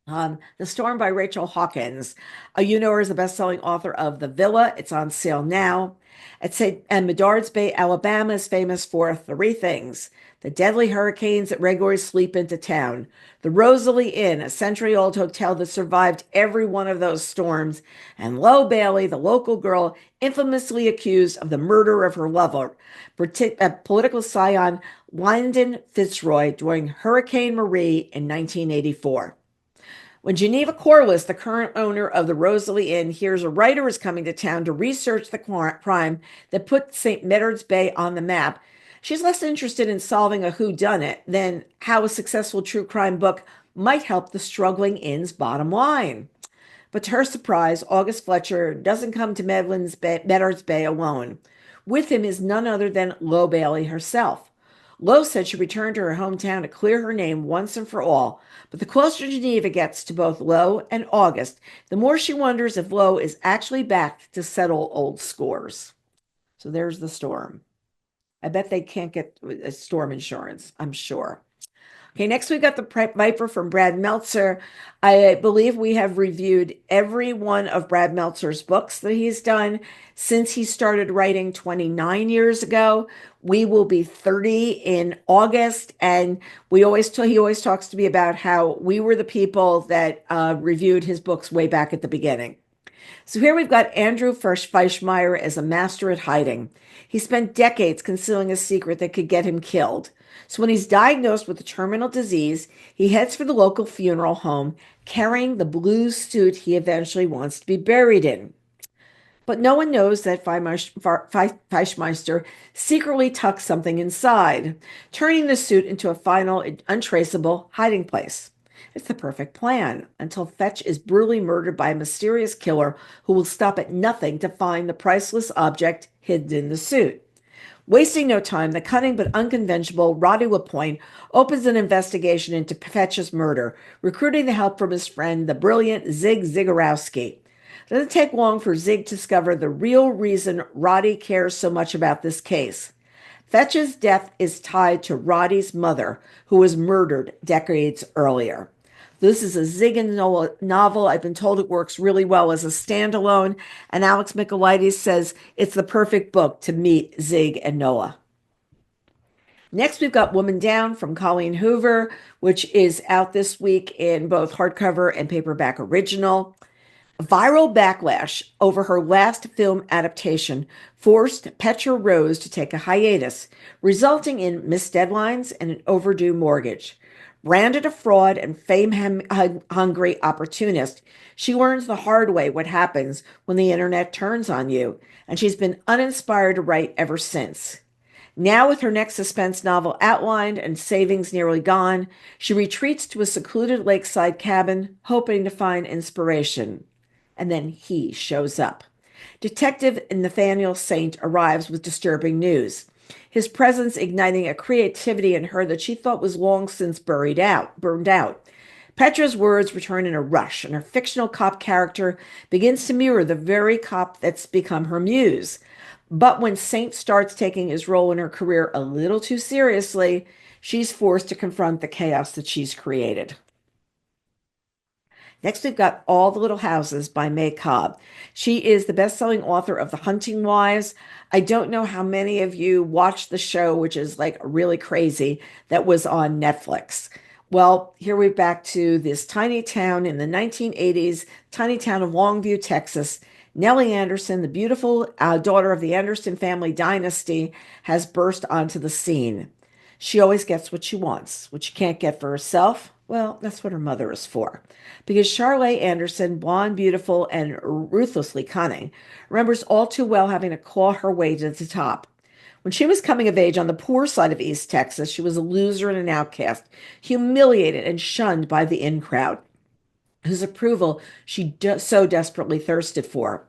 The Storm by Rachel Hawkins. You know her as the best-selling author of The Villa. It's on sale now. And Medards Bay, Alabama is famous for three things: the deadly hurricanes that regularly sweep into town, the Rosalie Inn, a century-old hotel that survived every one of those storms, and Lo Bailey, the local girl infamously accused of the murder of her lover, political scion Lyndon Fitzroy during Hurricane Marie in 1984. When Geneva Corliss, the current owner of the Rosalie Inn, hears a writer is coming to town to research the crime that put St. Medards Bay on the map, she's less interested in solving a whodunit than how a successful true crime book might help the struggling inn's bottom line. But to her surprise, August Fletcher doesn't come to Medards Bay alone. With him is none other than Lo Bailey herself. Lo said she returned to her hometown to clear her name once and for all, but the closer Geneva gets to both Lo and August, the more she wonders if Lo is actually back to settle old scores. So there's the storm. I bet they can't get storm insurance, I'm sure. Okay, next we've got The Viper from Brad Meltzer. I believe we have reviewed every one of Brad Meltzer's books that he's done since he started writing 29 years ago. We will be 30 in August, and he always talks to me about how we were the people that reviewed his books way back at the beginning. So here we've got Andrew Feischmeyer as a master at hiding. He spent decades concealing a secret that could get him killed. So when he's diagnosed with a terminal disease, he heads for the local funeral home, carrying the blue suit he eventually wants to be buried in. But no one knows that Feischmeister secretly tucks something inside, turning the suit into a final untraceable hiding place. It's the perfect plan until Fetch is brutally murdered by a mysterious killer who will stop at nothing to find the priceless object hidden in the suit. Wasting no time, the cunning but unconventional Roddy Lapointe opens an investigation into Fetch's murder, recruiting the help from his friend, the brilliant Zig Zagorowski. It doesn't take long for Zig to discover the real reason Roddy cares so much about this case. Fetch's death is tied to Roddy's mother, who was murdered decades earlier. This is a Zig and Noah novel. I've been told it works really well as a standalone, and Alex Michaelides says it's the perfect book to meet Zig and Noah. Next, we've got Woman Down from Colleen Hoover, which is out this week in both hardcover and paperback original. Viral backlash over her last film adaptation forced Petra Rose to take a hiatus, resulting in missed deadlines and an overdue mortgage. Branded a fraud and fame-hungry opportunist, she learns the hard way what happens when the internet turns on you, and she's been uninspired to write ever since. Now, with her next suspense novel outlined and savings nearly gone, she retreats to a secluded lakeside cabin, hoping to find inspiration. And then he shows up. Detective Nathaniel Saint arrives with disturbing news, his presence igniting a creativity in her that she thought was long since burned out. Petra's words return in a rush, and her fictional cop character begins to mirror the very cop that's become her muse. But when Saint starts taking his role in her career a little too seriously, she's forced to confront the chaos that she's created. Next, we've got All the Little Houses by May Cobb. She is the best-selling author of The Hunting Wives. I don't know how many of you watched the show, which is like really crazy, that was on Netflix. Well, here we're back to this tiny town in the 1980s, tiny town of Longview, Texas. Nellie Anderson, the beautiful daughter of the Anderson family dynasty, has burst onto the scene. She always gets what she wants. What she can't get for herself, well, that's what her mother is for. Because Charlotte Anderson, blonde, beautiful, and ruthlessly cunning, remembers all too well having to claw her way to the top. When she was coming of age on the poor side of East Texas, she was a loser and an outcast, humiliated and shunned by the in crowd, whose approval she so desperately thirsted for.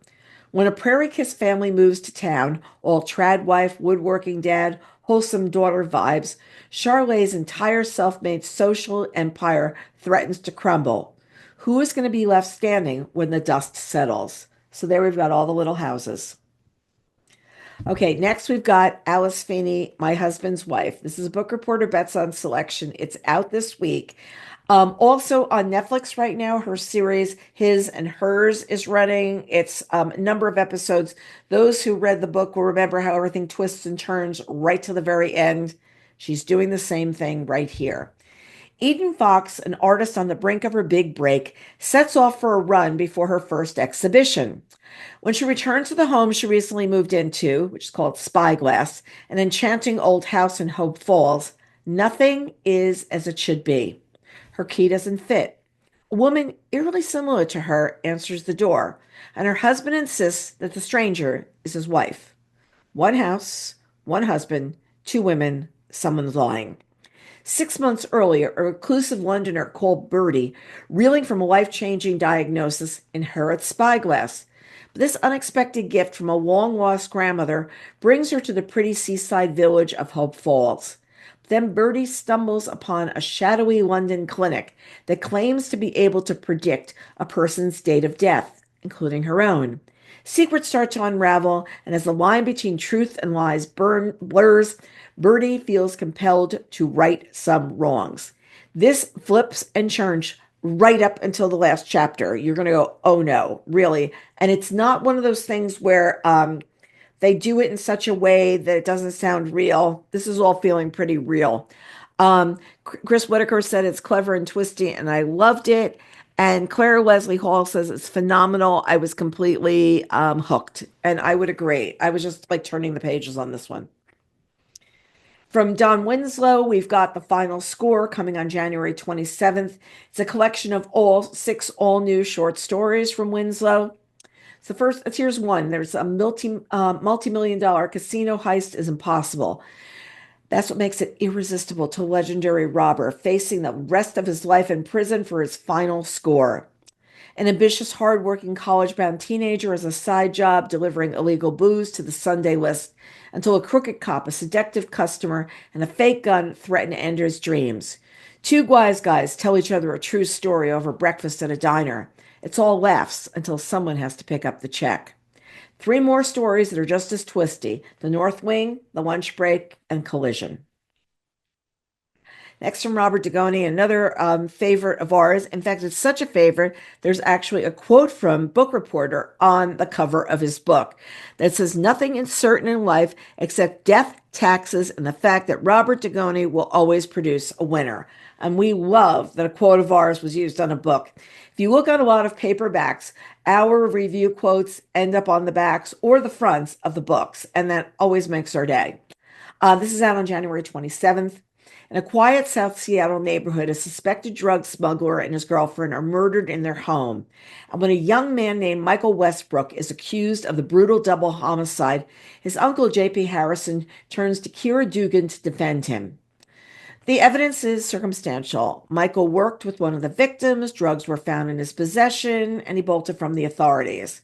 When a Prairie Kiss family moves to town, all trad wife, woodworking dad, wholesome daughter vibes, Charlotte's entire self-made social empire threatens to crumble. Who is going to be left standing when the dust settles? So there we've got All the Little Houses. Okay, next we've got Alice Feeney, My Husband's Wife. This is a Book Reporter Bets on Selection. It's out this week. Also on Netflix right now, her series His and Hers is running. It's a number of episodes. Those who read the book will remember how everything twists and turns right to the very end. She's doing the same thing right here. Eden Fox, an artist on the brink of her big break, sets off for a run before her first exhibition. When she returns to the home she recently moved into, which is called Spyglass, an enchanting old house in Hope Falls, nothing is as it should be. Her key doesn't fit. A woman eerily similar to her answers the door, and her husband insists that the stranger is his wife. One house, one husband, two women, someone's lying. 6 months earlier, a reclusive Londoner called Bertie, reeling from a life-changing diagnosis, inherits Spyglass. But this unexpected gift from a long-lost grandmother brings her to the pretty seaside village of Hope Falls. Then Bertie stumbles upon a shadowy London clinic that claims to be able to predict a person's date of death, including her own. Secrets start to unravel, and as the line between truth and lies blurs, Bertie feels compelled to right some wrongs. This flips and churns right up until the last chapter. You're going to go, oh no, really? And it's not one of those things where they do it in such a way that it doesn't sound real. This is all feeling pretty real. Chris Whitaker said it's clever and twisty, and I loved it. And Claire Leslie Hall says it's phenomenal. I was completely hooked, and I would agree. I was just like turning the pages on this one. From Don Winslow, we've got The Final Score coming on January 27th. It's a collection of six all-new short stories from Winslow. So first, here's one. There's a multi-million-dollar casino heist is impossible. That's what makes it irresistible to a legendary robber facing the rest of his life in prison for his final score. An ambitious, hard-working, college-bound teenager has a side job delivering illegal booze to the Sunday list until a crooked cop, a seductive customer, and a fake gun threaten to end his dreams. Two wise guys tell each other a true story over breakfast at a diner. It's all laughs until someone has to pick up the check. Three more stories that are just as twisty: The North Wing, The Lunch Break, and Collision. Next from Robert Dugoni, another favorite of ours. In fact, it's such a favorite, there's actually a quote from Bookreporter on the cover of his book that says, "Nothing is certain in life except death, taxes, and the fact that Robert Dugoni will always produce a winner." And we love that a quote of ours was used on a book. If you look on a lot of paperbacks, our review quotes end up on the backs or the fronts of the books, and that always makes our day. This is out on January 27th. In a quiet South Seattle neighborhood, a suspected drug smuggler and his girlfriend are murdered in their home. And when a young man named Michael Westbrook is accused of the brutal double homicide, his uncle J.P. Harrison turns to Kira Dugan to defend him. The evidence is circumstantial. Michael worked with one of the victims, drugs were found in his possession, and he bolted from the authorities.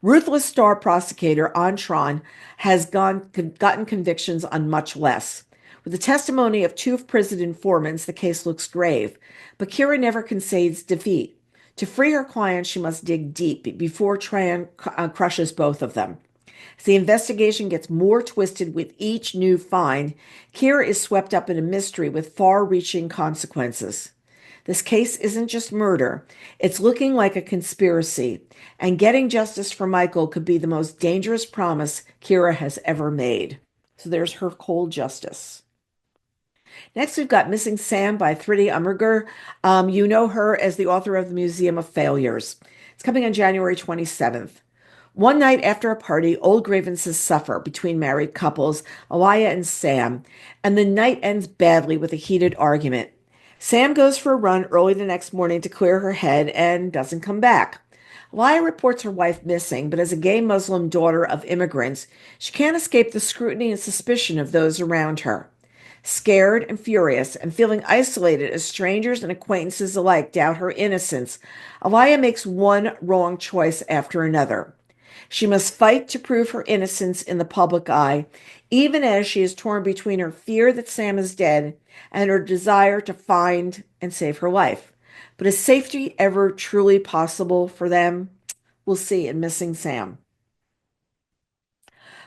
Ruthless star prosecutor Antron has gotten convictions on much less. With the testimony of two prison informants, the case looks grave, but Kira never concedes defeat. To free her client, she must dig deep before Tran crushes both of them. As the investigation gets more twisted with each new find, Kira is swept up in a mystery with far-reaching consequences. This case isn't just murder, it's looking like a conspiracy, and getting justice for Michael could be the most dangerous promise Kira has ever made. So there's her cold justice. Next, we've got Missing Sam by Thridi Umrigar. You know her as the author of The Museum of Failures. It's coming on January 27th. One night after a party, old grievances suffer between married couples, Aliyah and Sam, and the night ends badly with a heated argument. Sam goes for a run early the next morning to clear her head and doesn't come back. Aliyah reports her wife missing, but as a gay Muslim daughter of immigrants, she can't escape the scrutiny and suspicion of those around her. Scared and furious and feeling isolated as strangers and acquaintances alike doubt her innocence, Aliyah makes one wrong choice after another. She must fight to prove her innocence in the public eye, even as she is torn between her fear that Sam is dead and her desire to find and save her life. But is safety ever truly possible for them? We'll see in Missing Sam.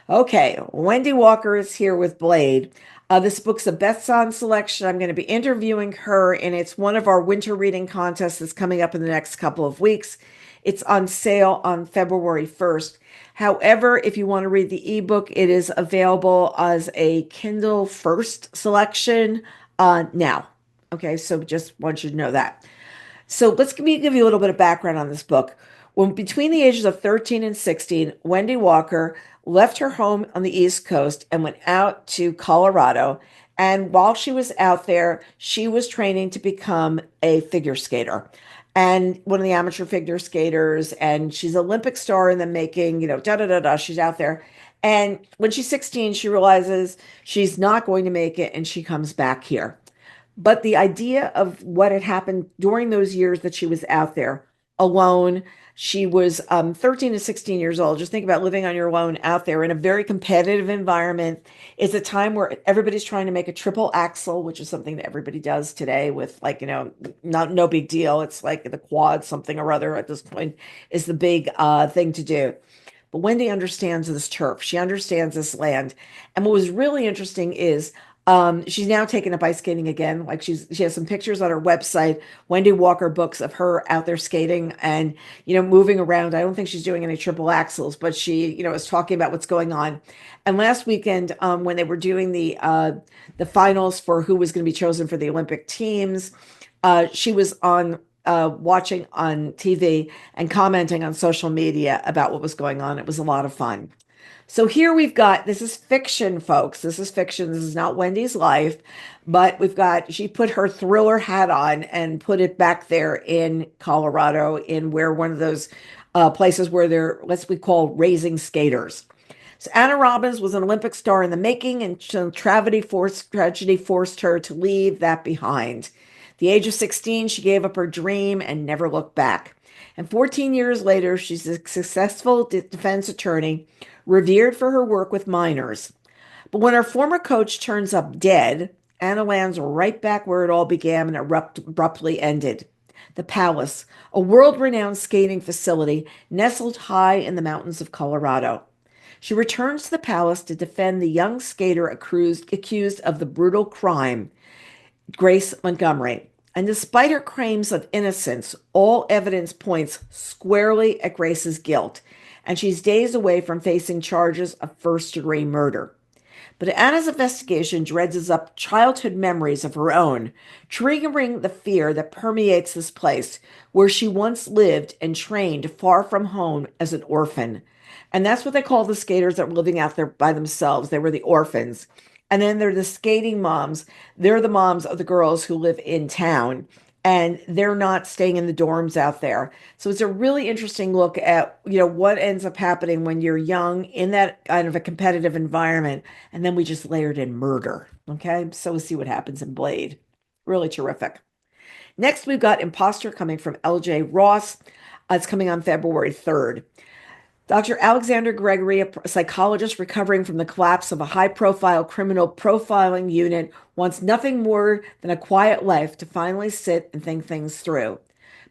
Okay, Wendy Walker is here with Blade. This book's a best-selling selection. I'm going to be interviewing her, and it's one of our winter reading contests that's coming up in the next couple of weeks. It's on sale on February 1st. However, if you want to read the ebook, it is available as a Kindle First selection now. Okay, so just want you to know that. So let's give you a little bit of background on this book. When between the ages of 13 and 16, Wendy Walker left her home on the East Coast and went out to Colorado. And while she was out there, she was training to become a figure skater and one of the amateur figure skaters. And she's an Olympic star in the making, da da da da. She's out there. And when she's 16, she realizes she's not going to make it and she comes back here. But the idea of what had happened during those years that she was out there alone, she was 13 to 16 years old. Just think about living on your own out there in a very competitive environment. It's a time where everybody's trying to make a triple axel, which is something that everybody does today with no big deal. It's like the quad something or other at this point is the big thing to do. But Wendy understands this turf. She understands this land. And what was really interesting is she's now taken up ice skating again. Like she has some pictures on her website, Wendy Walker books of her out there skating and, moving around. I don't think she's doing any triple axels, but she, is talking about what's going on. And last weekend, when they were doing the finals for who was going to be chosen for the Olympic teams, she was on watching on TV and commenting on social media about what was going on. It was a lot of fun. So here this is fiction, folks. This is fiction. This is not Wendy's life, but she put her thriller hat on and put it back there in Colorado in one of those places where we call raising skaters. So Anna Robbins was an Olympic star in the making, and tragedy forced her to leave that behind. At the age of 16, she gave up her dream and never looked back. And 14 years later, she's a successful defense attorney, revered for her work with minors. But when her former coach turns up dead, Anna lands right back where it all began and abruptly ended. The Palace, a world renowned skating facility nestled high in the mountains of Colorado. She returns to the palace to defend the young skater accused of the brutal crime, Grace Montgomery. And despite her claims of innocence, all evidence points squarely at Grace's guilt, and she's days away from facing charges of first-degree murder. But Anna's investigation dredges up childhood memories of her own, triggering the fear that permeates this place where she once lived and trained far from home as an orphan. And that's what they call the skaters that were living out there by themselves. They were the orphans. And then they're the skating moms. They're the moms of the girls who live in town, and they're not staying in the dorms out there. So it's a really interesting look at, what ends up happening when you're young in that kind of a competitive environment. And then we just layered in murder. Okay. So we'll see what happens in Blade. Really terrific. Next, we've got Imposter coming from L.J. Ross. It's coming on February 3rd. Dr. Alexander Gregory, a psychologist recovering from the collapse of a high-profile criminal profiling unit, wants nothing more than a quiet life to finally sit and think things through.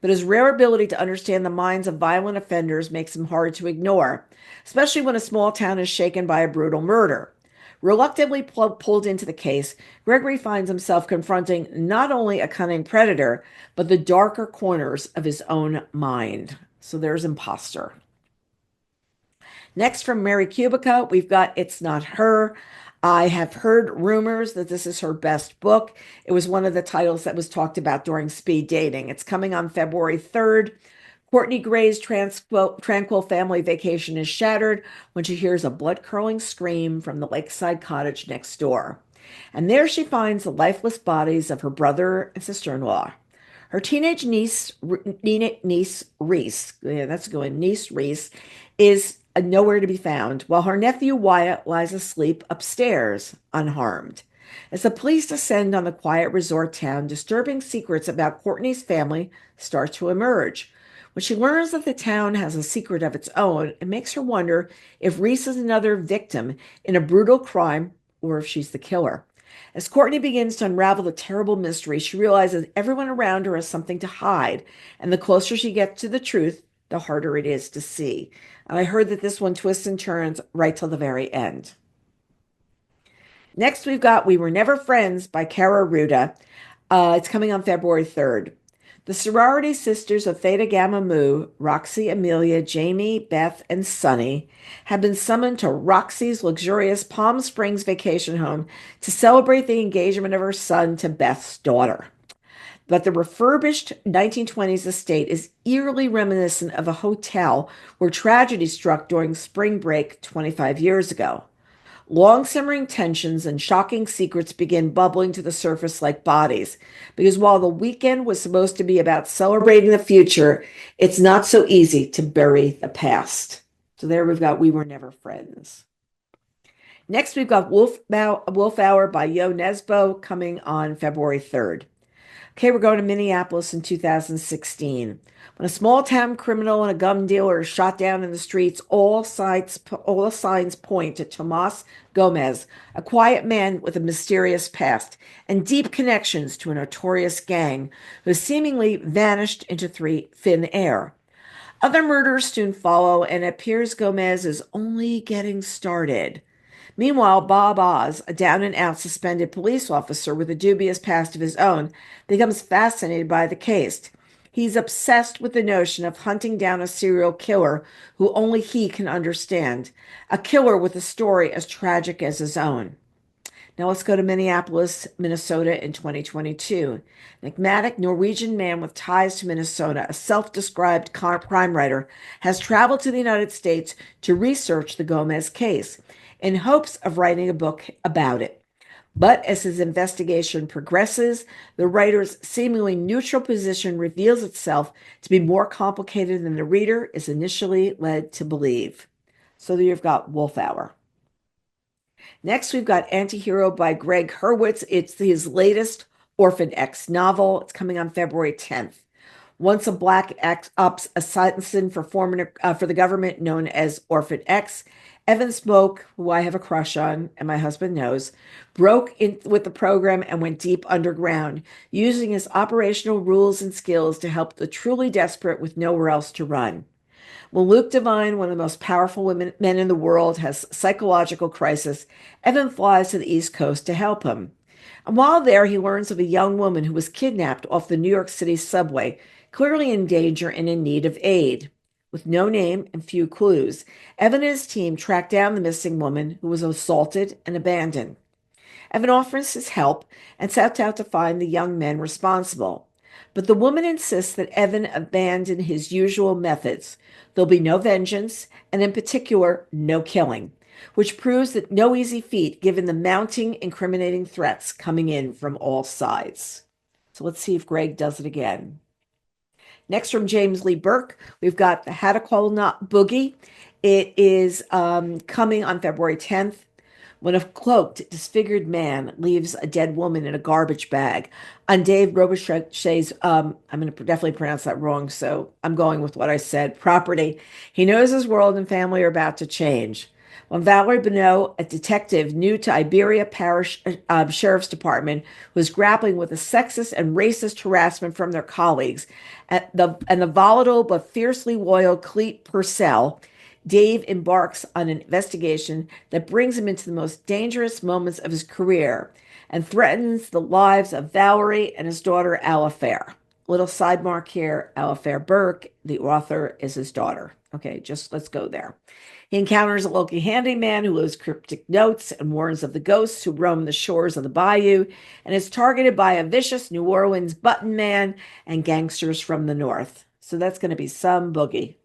But his rare ability to understand the minds of violent offenders makes him hard to ignore, especially when a small town is shaken by a brutal murder. Reluctantly pulled into the case, Gregory finds himself confronting not only a cunning predator, but the darker corners of his own mind. So there's Imposter. Next, from Mary Kubica, we've got It's Not Her. I have heard rumors that this is her best book. It was one of the titles that was talked about during speed dating. It's coming on February 3rd. Courtney Gray's tranquil family vacation is shattered when she hears a blood-curdling scream from the lakeside cottage next door. And there she finds the lifeless bodies of her brother and sister-in-law. Her teenage niece Reese, yeah, that's good, niece Reese, is nowhere to be found, while her nephew Wyatt lies asleep upstairs, unharmed. As the police descend on the quiet resort town, disturbing secrets about Courtney's family start to emerge. When she learns that the town has a secret of its own, it makes her wonder if Reese is another victim in a brutal crime or if she's the killer. As Courtney begins to unravel the terrible mystery, she realizes everyone around her has something to hide, and the closer she gets to the truth, the harder it is to see. And I heard that this one twists and turns right till the very end. Next, we've got We Were Never Friends by Kara Ruda. It's coming on February 3rd. The sorority sisters of Theta Gamma Mu, Roxy, Amelia, Jamie, Beth, and Sunny, have been summoned to Roxy's luxurious Palm Springs vacation home to celebrate the engagement of her son to Beth's daughter. But the refurbished 1920s estate is eerily reminiscent of a hotel where tragedy struck during spring break 25 years ago. Long simmering tensions and shocking secrets begin bubbling to the surface like bodies, because while the weekend was supposed to be about celebrating the future, it's not so easy to bury the past. So there we've got We Were Never Friends. Next, we've got Wolf Hour by Yo Nesbo coming on February 3rd. Okay, we're going to Minneapolis in 2016. When a small-town criminal and a gun dealer are shot down in the streets, all signs point to Tomas Gomez, a quiet man with a mysterious past and deep connections to a notorious gang who has seemingly vanished into thin air. Other murders soon follow, and it appears Gomez is only getting started. Meanwhile, Bob Oz, a down-and-out suspended police officer with a dubious past of his own, becomes fascinated by the case. He's obsessed with the notion of hunting down a serial killer who only he can understand, a killer with a story as tragic as his own. Now let's go to Minneapolis, Minnesota in 2022. An enigmatic Norwegian man with ties to Minnesota, a self-described crime writer, has traveled to the United States to research the Gomez case in hopes of writing a book about it. But as his investigation progresses, the writer's seemingly neutral position reveals itself to be more complicated than the reader is initially led to believe. So there you've got Wolf Hour. Next, we've got Antihero by Greg Hurwitz. It's his latest Orphan X novel. It's coming on February 10th. Once a black ops assassin for the government known as Orphan X, Evan Smoke, who I have a crush on and my husband knows, broke in with the program and went deep underground, using his operational rules and skills to help the truly desperate with nowhere else to run. Well, Luke Devine, one of the most powerful men in the world, has psychological crisis. Evan flies to the East Coast to help him. And while there, he learns of a young woman who was kidnapped off the New York City subway, clearly in danger and in need of aid. With no name and few clues, Evan and his team track down the missing woman who was assaulted and abandoned. Evan offers his help and sets out to find the young men responsible. But the woman insists that Evan abandon his usual methods. There'll be no vengeance, and in particular, no killing, which proves that no easy feat given the mounting incriminating threats coming in from all sides. So let's see if Greg does it again. Next, from James Lee Burke, we've got the How to Call Not Boogie. It is coming on February 10th. When a cloaked, disfigured man leaves a dead woman in a garbage bag on Dave Robichaux's, I'm going to definitely pronounce that wrong, so I'm going with what I said, property, he knows his world and family are about to change. When Valerie Bonneau, a detective new to Iberia Parish Sheriff's Department, was grappling with the sexist and racist harassment from their colleagues, and the volatile but fiercely loyal Cleet Purcell, Dave embarks on an investigation that brings him into the most dangerous moments of his career and threatens the lives of Valerie and his daughter, Alifair. Little sidemark here, Alifair Burke, the author, is his daughter. Okay, just let's go there. He encounters a local handyman who leaves cryptic notes and warns of the ghosts who roam the shores of the bayou, and is targeted by a vicious New Orleans button man and gangsters from the north. So that's going to be some boogie.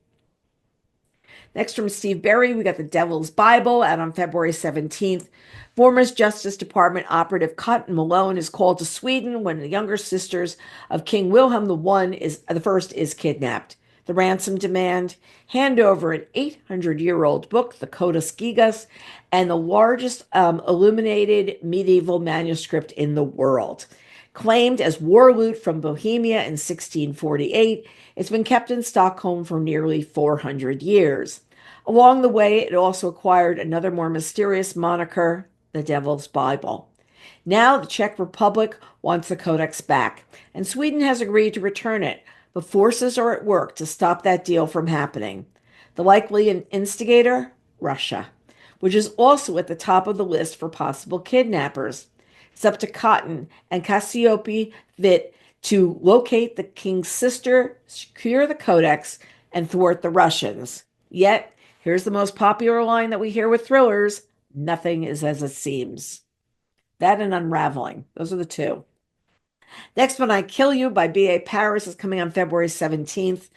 Next, from Steve Berry, we got The Devil's Bible out on February 17th. Former Justice Department operative Cotton Malone is called to Sweden when the younger sisters of King Wilhelm I is kidnapped. The ransom demand: hand over an 800-year-old book, the Codex Gigas, and the largest illuminated medieval manuscript in the world. Claimed as war loot from Bohemia in 1648, it's been kept in Stockholm for nearly 400 years. Along the way, it also acquired another more mysterious moniker, the Devil's Bible. Now, the Czech Republic wants the Codex back, and Sweden has agreed to return it, but forces are at work to stop that deal from happening. The likely instigator? Russia, which is also at the top of the list for possible kidnappers. It's up to Cotton and Cassiope Witt to locate the king's sister, secure the Codex, and thwart the Russians. Yet, here's the most popular line that we hear with thrillers: nothing is as it seems. That and Unraveling. Those are the two. Next, When I Kill You by B.A. Paris is coming on February 17th.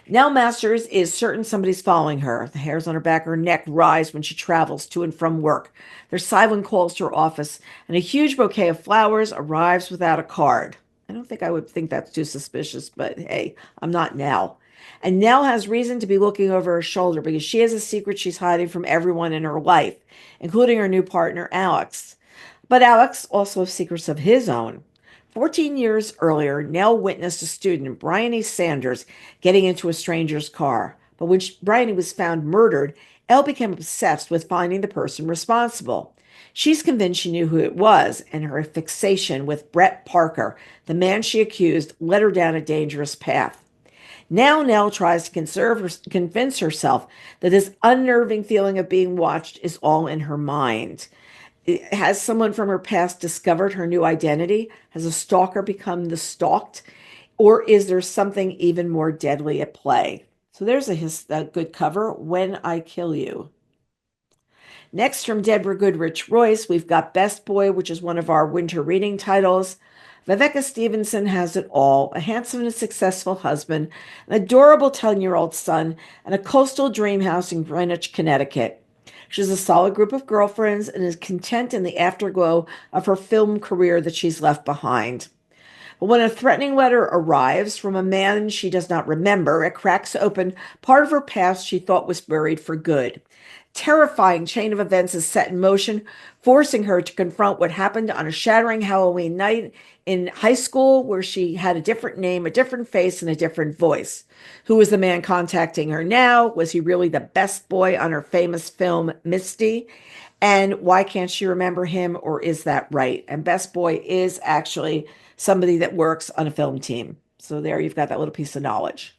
Nell Masters is certain somebody's following her. The hairs on her back of her neck rise when she travels to and from work. There's silent calls to her office, and a huge bouquet of flowers arrives without a card. I don't think I would think that's too suspicious, but hey, I'm not Nell. And Nell has reason to be looking over her shoulder because she has a secret she's hiding from everyone in her life, including her new partner, Alex. But Alex also has secrets of his own. 14 years earlier, Nell witnessed a student, Bryony Sanders, getting into a stranger's car. But when Bryony was found murdered, Elle became obsessed with finding the person responsible. She's convinced she knew who it was, and her fixation with Brett Parker, the man she accused, led her down a dangerous path. Now Nell tries to convince herself that this unnerving feeling of being watched is all in her mind. Has someone from her past discovered her new identity? Has a stalker become the stalked? Or is there something even more deadly at play? So there's a good cover, When I Kill You. Next, from Deborah Goodrich Royce, we've got Best Boy, which is one of our winter reading titles. Viveka Stevenson has it all: a handsome and successful husband, an adorable 10-year-old son, and a coastal dream house in Greenwich, Connecticut. She has a solid group of girlfriends and is content in the afterglow of her film career that she's left behind. But when a threatening letter arrives from a man she does not remember, it cracks open part of her past she thought was buried for good. Terrifying chain of events is set in motion, forcing her to confront what happened on a shattering Halloween night in high school, where she had a different name, a different face, and a different voice. Who was the man contacting her now? Was he really the best boy on her famous film, Misty? And why can't she remember him, or is that right? And Best Boy is actually somebody that works on a film team. So there you've got that little piece of knowledge.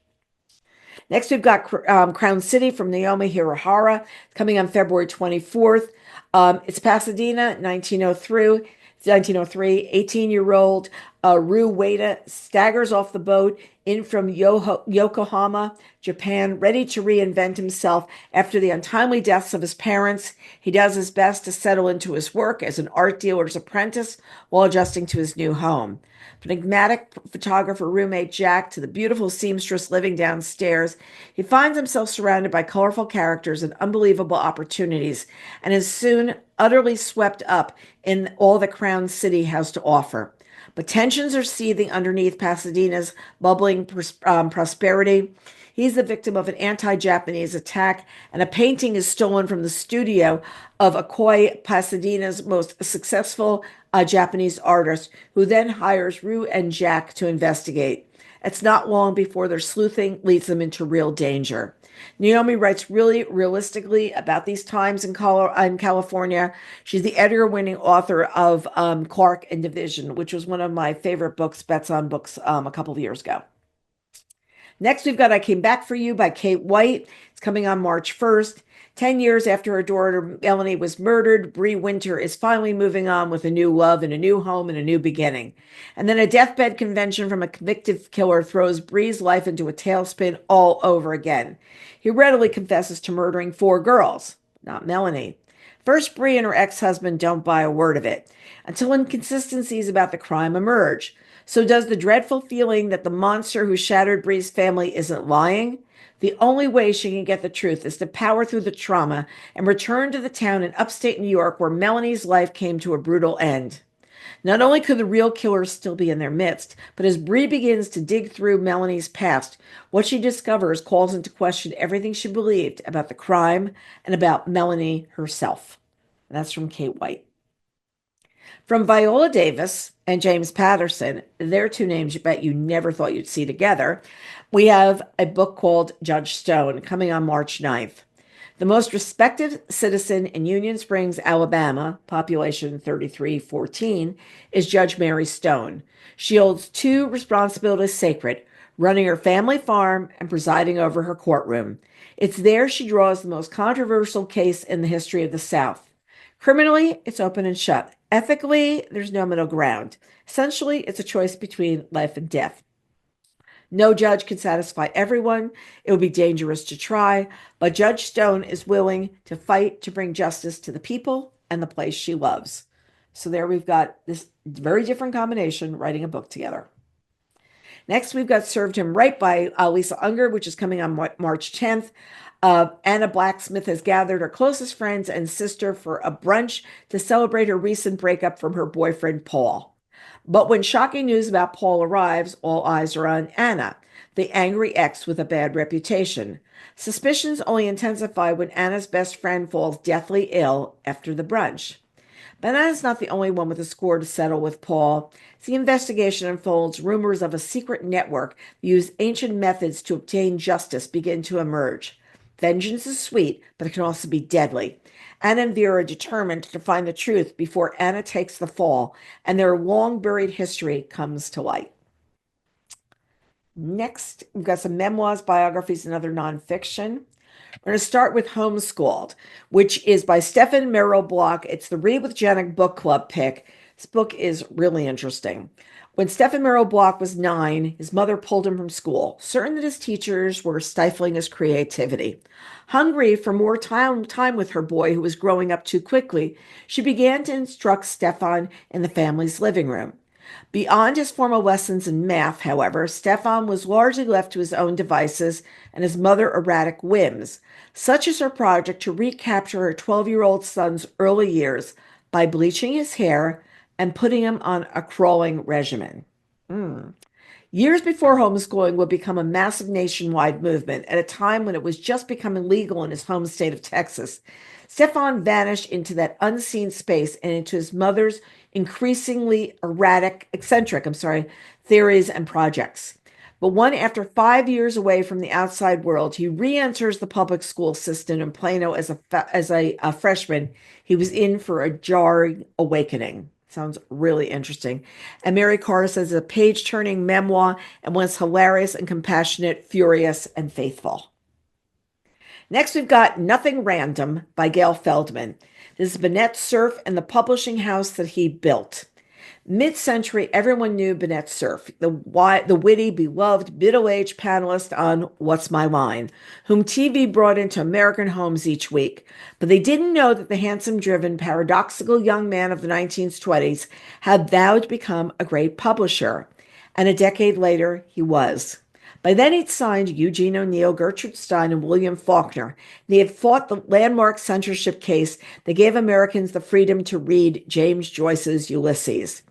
Next, we've got Crown City from Naomi Hirahara coming on February 24th. It's Pasadena, 1903. 18-year-old Rue Wada staggers off the boat in from Yokohama, Japan, ready to reinvent himself after the untimely deaths of his parents. He does his best to settle into his work as an art dealer's apprentice while adjusting to his new home. From enigmatic photographer roommate Jack to the beautiful seamstress living downstairs, he finds himself surrounded by colorful characters and unbelievable opportunities, and is soon utterly swept up in all that Crown City has to offer. But tensions are seething underneath Pasadena's bubbling prosperity. He's the victim of an anti-Japanese attack, and a painting is stolen from the studio of Akoi, Pasadena's most successful Japanese artist, who then hires Rue and Jack to investigate. It's not long before their sleuthing leads them into real danger. Naomi writes really realistically about these times in California. She's the Edgar-winning author of Clark and Division, which was one of my favorite books, Bets on Books, a couple of years ago. Next, we've got I Came Back for You by Kate White. It's coming on March 1st. 10 years after her daughter Melanie was murdered, Bree Winter is finally moving on with a new love and a new home and a new beginning. And then a deathbed convention from a convicted killer throws Bree's life into a tailspin all over again. He readily confesses to murdering 4 girls, not Melanie. First, Bree and her ex-husband don't buy a word of it, until inconsistencies about the crime emerge. So does the dreadful feeling that the monster who shattered Bree's family isn't lying? The only way she can get the truth is to power through the trauma and return to the town in upstate New York where Melanie's life came to a brutal end. Not only could the real killer still be in their midst, but as Bree begins to dig through Melanie's past, what she discovers calls into question everything she believed about the crime and about Melanie herself. And that's from Kate White. From Viola Davis and James Patterson, their 2 names you bet you never thought you'd see together, we have a book called Judge Stone coming on March 9th. The most respected citizen in Union Springs, Alabama, population 3314, is Judge Mary Stone. She holds 2 responsibilities sacred: running her family farm and presiding over her courtroom. It's there she draws the most controversial case in the history of the South. Criminally, it's open and shut. Ethically, there's no middle ground. Essentially, it's a choice between life and death. No judge can satisfy everyone. It would be dangerous to try, but Judge Stone is willing to fight to bring justice to the people and the place she loves. So there we've got this very different combination writing a book together. Next, we've got Served Him Right by Lisa Unger, which is coming on March 10th. Anna Blacksmith has gathered her closest friends and sister for a brunch to celebrate her recent breakup from her boyfriend, Paul. But when shocking news about Paul arrives, all eyes are on Anna, the angry ex with a bad reputation. Suspicions only intensify when Anna's best friend falls deathly ill after the brunch. But Anna's not the only one with a score to settle with Paul. As the investigation unfolds, rumors of a secret network that used ancient methods to obtain justice begin to emerge. Vengeance is sweet, but it can also be deadly. Anna and Vera are determined to find the truth before Anna takes the fall, and their long-buried history comes to light. Next, we've got some memoirs, biographies, and other nonfiction. We're going to start with Homeschooled, which is by Stefan Merrill Block. It's the Read with Jenna book club pick. This book is really interesting. When Stephen Merrill Block was 9, his mother pulled him from school, certain that his teachers were stifling his creativity. Hungry for more time with her boy who was growing up too quickly, she began to instruct Stefan in the family's living room. Beyond his formal lessons in math, however, Stefan was largely left to his own devices and his mother's erratic whims, such as her project to recapture her 12-year-old son's early years by bleaching his hair and putting him on a crawling regimen. Years before homeschooling would become a massive nationwide movement at a time when it was just becoming legal in his home state of Texas, Stefan vanished into that unseen space and into his mother's increasingly eccentric theories and projects. But one after 5 years away from the outside world, he re-enters the public school system in Plano as a freshman. He was in for a jarring awakening. Sounds really interesting. And Mary Carr says it's a page-turning memoir and was hilarious and compassionate, furious and faithful. Next, we've got Nothing Random by Gail Feldman. This is Bennett Cerf and the publishing house that he built. Mid-century, everyone knew Bennett Cerf, the witty, beloved, middle-aged panelist on What's My Line, whom TV brought into American homes each week. But they didn't know that the handsome-driven, paradoxical young man of the 1920s had vowed to become a great publisher. And a decade later, he was. By then, he'd signed Eugene O'Neill, Gertrude Stein, and William Faulkner. And he had fought the landmark censorship case that gave Americans the freedom to read James Joyce's Ulysses.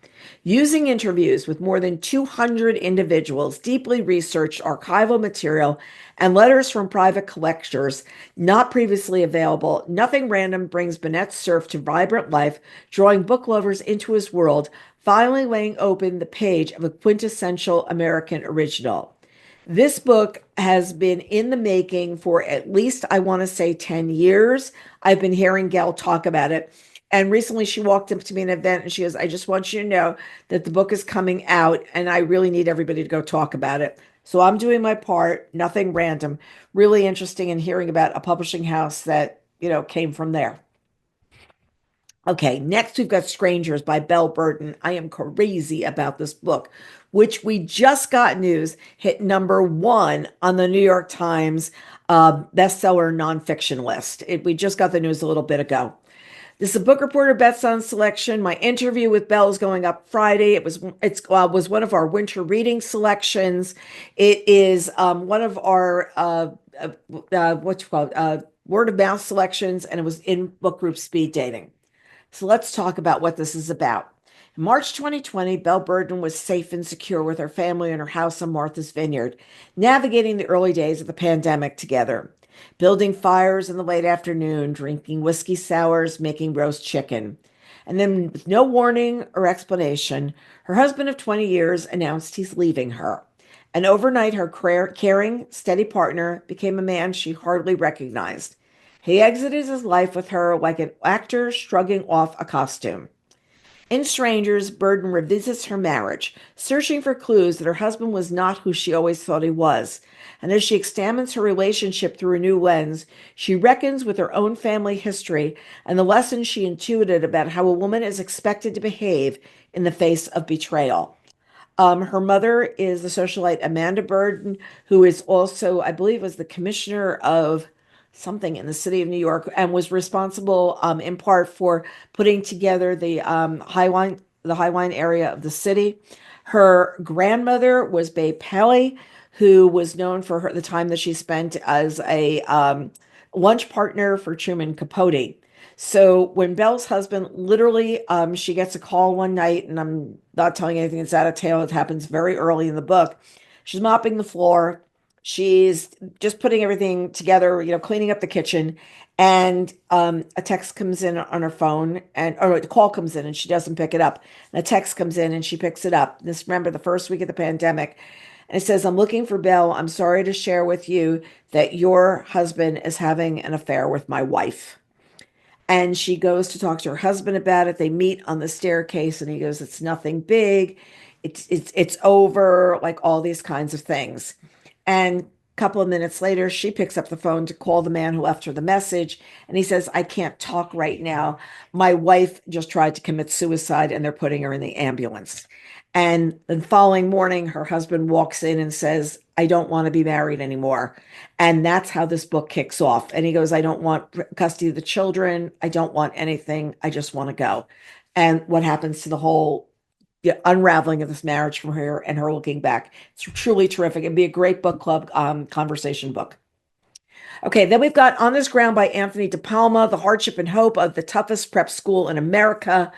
Using interviews with more than 200 individuals, deeply researched archival material, and letters from private collectors not previously available, Nothing Random brings Bennett Cerf to vibrant life, drawing book lovers into his world, finally laying open the page of a quintessential American original. This book has been in the making for at least, I want to say, 10 years. I've been hearing Gail talk about it. And recently she walked up to me at an event and she goes, I just want you to know that the book is coming out and I really need everybody to go talk about it. So I'm doing my part, Nothing Random. Really interesting in hearing about a publishing house that, came from there. Okay, next we've got Strangers by Belle Burton. I am crazy about this book, which we just got news hit #1 on the New York Times bestseller nonfiction list. We just got the news a little bit ago. This is a Bookreporter Best-On selection. My interview with Belle is going up Friday. It was one of our winter reading selections. It is one of our word of mouth selections, and it was in book group speed dating. So let's talk about what this is about. In March 2020, Belle Burton was safe and secure with her family in her house on Martha's Vineyard, navigating the early days of the pandemic together, building fires in the late afternoon, drinking whiskey sours, making roast chicken. And then, with no warning or explanation, her husband of 20 years announced he's leaving her. And overnight, her caring, steady partner became a man she hardly recognized. He exited his life with her like an actor shrugging off a costume. In Strangers, Burton revisits her marriage, searching for clues that her husband was not who she always thought he was. And as she examines her relationship through a new lens, she reckons with her own family history and the lessons she intuited about how a woman is expected to behave in the face of betrayal. Her mother is the socialite Amanda Burton, who is also, I believe, was the commissioner of something in the city of New York and was responsible in part for putting together the high wine area of the city. Her grandmother was Babe Paley, who was known for the time that she spent as a lunch partner for Truman Capote. So when Belle's husband literally, she gets a call one night, and I'm not telling you anything that's out of tale. It happens very early in the book. She's mopping the floor. She's just putting everything together, cleaning up the kitchen. And a text comes in on her phone, or the call comes in and she doesn't pick it up. And a text comes in and she picks it up. Remember, the first week of the pandemic. And it says, I'm looking for Belle. I'm sorry to share with you that your husband is having an affair with my wife. And she goes to talk to her husband about it. They meet on the staircase and he goes, it's nothing big. It's over, like all these kinds of things. And a couple of minutes later, she picks up the phone to call the man who left her the message. And he says, I can't talk right now. My wife just tried to commit suicide and they're putting her in the ambulance. And the following morning, her husband walks in and says, I don't want to be married anymore. And that's how this book kicks off. And he goes, I don't want custody of the children. I don't want anything. I just want to go. And what happens to the whole unraveling of this marriage from her and her looking back. It's truly terrific. It'd be a great book club conversation book. Okay, then we've got On This Ground by Anthony De Palma, The Hardship and Hope of the Toughest Prep School in America.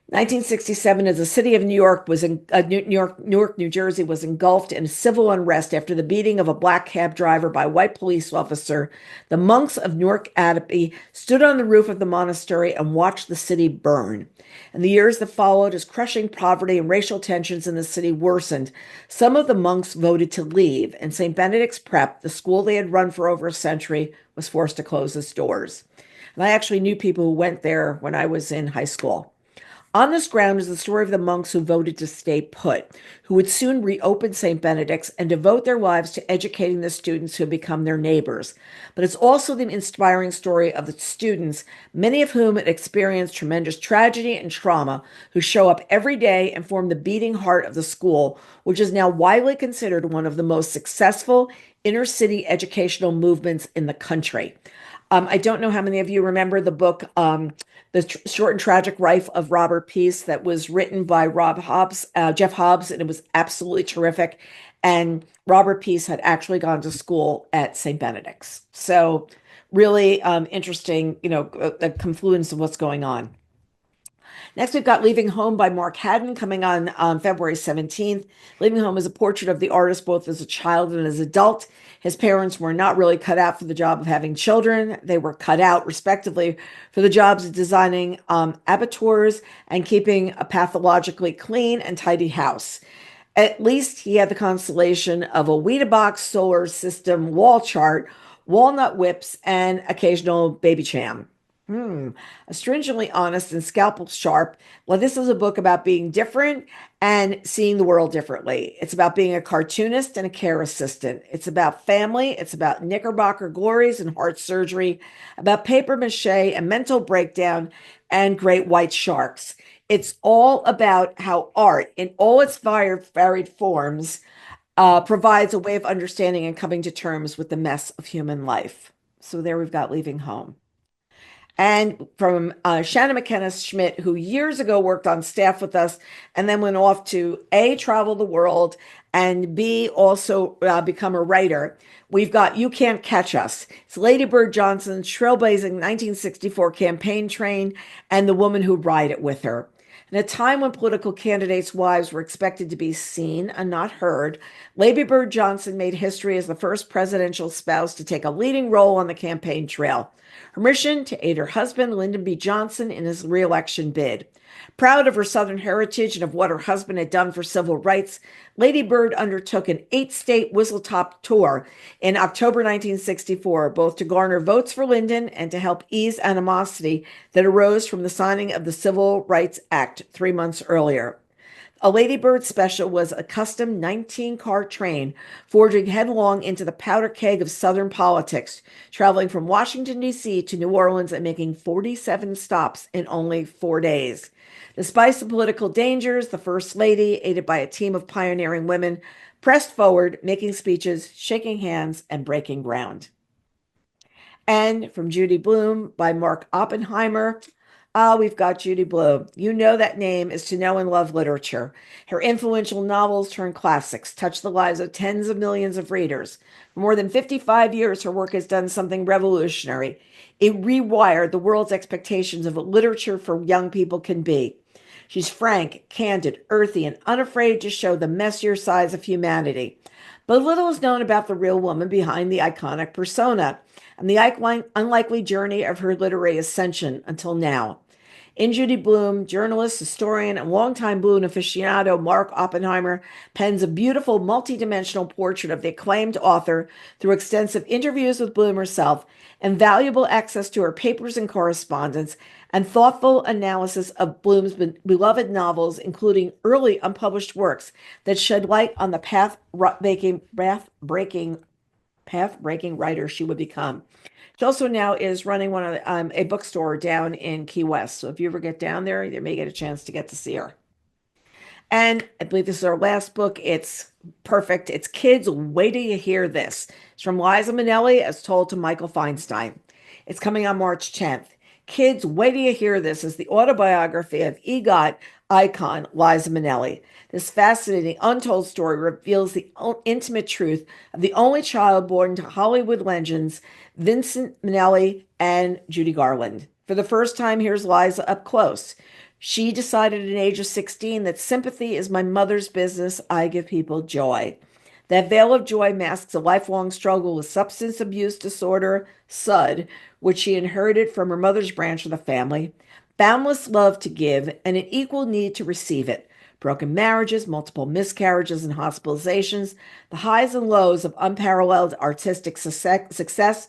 1967, as the city of New York was in New Jersey was engulfed in civil unrest after the beating of a black cab driver by a white police officer. The monks of Newark Abbey stood on the roof of the monastery and watched the city burn. In the years that followed, as crushing poverty and racial tensions in the city worsened, some of the monks voted to leave, and St. Benedict's Prep, the school they had run for over a century, was forced to close its doors. And I actually knew people who went there when I was in high school. On this ground is the story of the monks who voted to stay put, who would soon reopen St. Benedict's and devote their lives to educating the students who had become their neighbors. But it's also the inspiring story of the students, many of whom had experienced tremendous tragedy and trauma, who show up every day and form the beating heart of the school, which is now widely considered one of the most successful inner city educational movements in the country. I don't know how many of you remember the book, The Short and Tragic Life of Robert Peace, that was written by Jeff Hobbs, and it was absolutely terrific. And Robert Peace had actually gone to school at St. Benedict's. So really interesting, the confluence of what's going on. Next, we've got Leaving Home by Mark Haddon coming on February 17th. Leaving Home is a portrait of the artist both as a child and as an adult. His parents were not really cut out for the job of having children. They were cut out, respectively, for the jobs of designing abattoirs and keeping a pathologically clean and tidy house. At least he had the constellation of a Weetabix solar system wall chart, walnut whips, and occasional baby cham. Astringently honest and scalpel sharp. Well, this is a book about being different and seeing the world differently. It's about being a cartoonist and a care assistant. It's about family. It's about Knickerbocker glories and heart surgery, about paper mache and mental breakdown and great white sharks. It's all about how art, in all its varied forms, provides a way of understanding and coming to terms with the mess of human life. So there we've got Leaving Home. And from Shannon McKenna Schmidt, who years ago worked on staff with us and then went off to A, travel the world, and B, also become a writer. We've got You Can't Catch Us. It's Lady Bird Johnson's trailblazing 1964 campaign train and the woman who ride it with her. In a time when political candidates' wives were expected to be seen and not heard, Lady Bird Johnson made history as the first presidential spouse to take a leading role on the campaign trail. Her mission to aid her husband, Lyndon B. Johnson, in his re-election bid. Proud of her Southern heritage and of what her husband had done for civil rights, Lady Bird undertook an 8-state whistle-top tour in October 1964, both to garner votes for Lyndon and to help ease animosity that arose from the signing of the Civil Rights Act 3 months earlier. A Lady Bird special was a custom 19-car train forging headlong into the powder keg of Southern politics, traveling from Washington, D.C. to New Orleans and making 47 stops in only 4 days. Despite the political dangers, the First Lady, aided by a team of pioneering women, pressed forward, making speeches, shaking hands, and breaking ground. And from Judy Blume by Mark Oppenheimer. We've got Judy Blume. You know that name is to know and love literature. Her influential novels turned classics, touch the lives of tens of millions of readers. For more than 55 years, her work has done something revolutionary. It rewired the world's expectations of what literature for young people can be. She's frank, candid, earthy, and unafraid to show the messier sides of humanity. But little is known about the real woman behind the iconic persona and the unlikely journey of her literary ascension until now. In Judy Blume, journalist, historian, and longtime Blume aficionado Mark Oppenheimer pens a beautiful multidimensional portrait of the acclaimed author through extensive interviews with Blume herself and valuable access to her papers and correspondence and thoughtful analysis of Blume's beloved novels, including early unpublished works that shed light on the path-breaking writer she would become. She also now is running one of a bookstore down in Key West. So if you ever get down there, you may get a chance to get to see her. And I believe this is our last book. It's perfect. It's Kids, Wait Till You Hear This. It's from Liza Minnelli as told to Michael Feinstein. It's coming on March 10th. Kids, Wait Till You Hear This is the autobiography of EGOT icon Liza Minnelli. This fascinating, untold story reveals the intimate truth of the only child born to Hollywood legends Vincent Minnelli and Judy Garland. For the first time, here's Liza up close. She decided at an age of 16 that sympathy is my mother's business. I give people joy. That veil of joy masks a lifelong struggle with substance abuse disorder, SUD, which she inherited from her mother's branch of the family, boundless love to give, and an equal need to receive it. Broken marriages, multiple miscarriages and hospitalizations, the highs and lows of unparalleled artistic success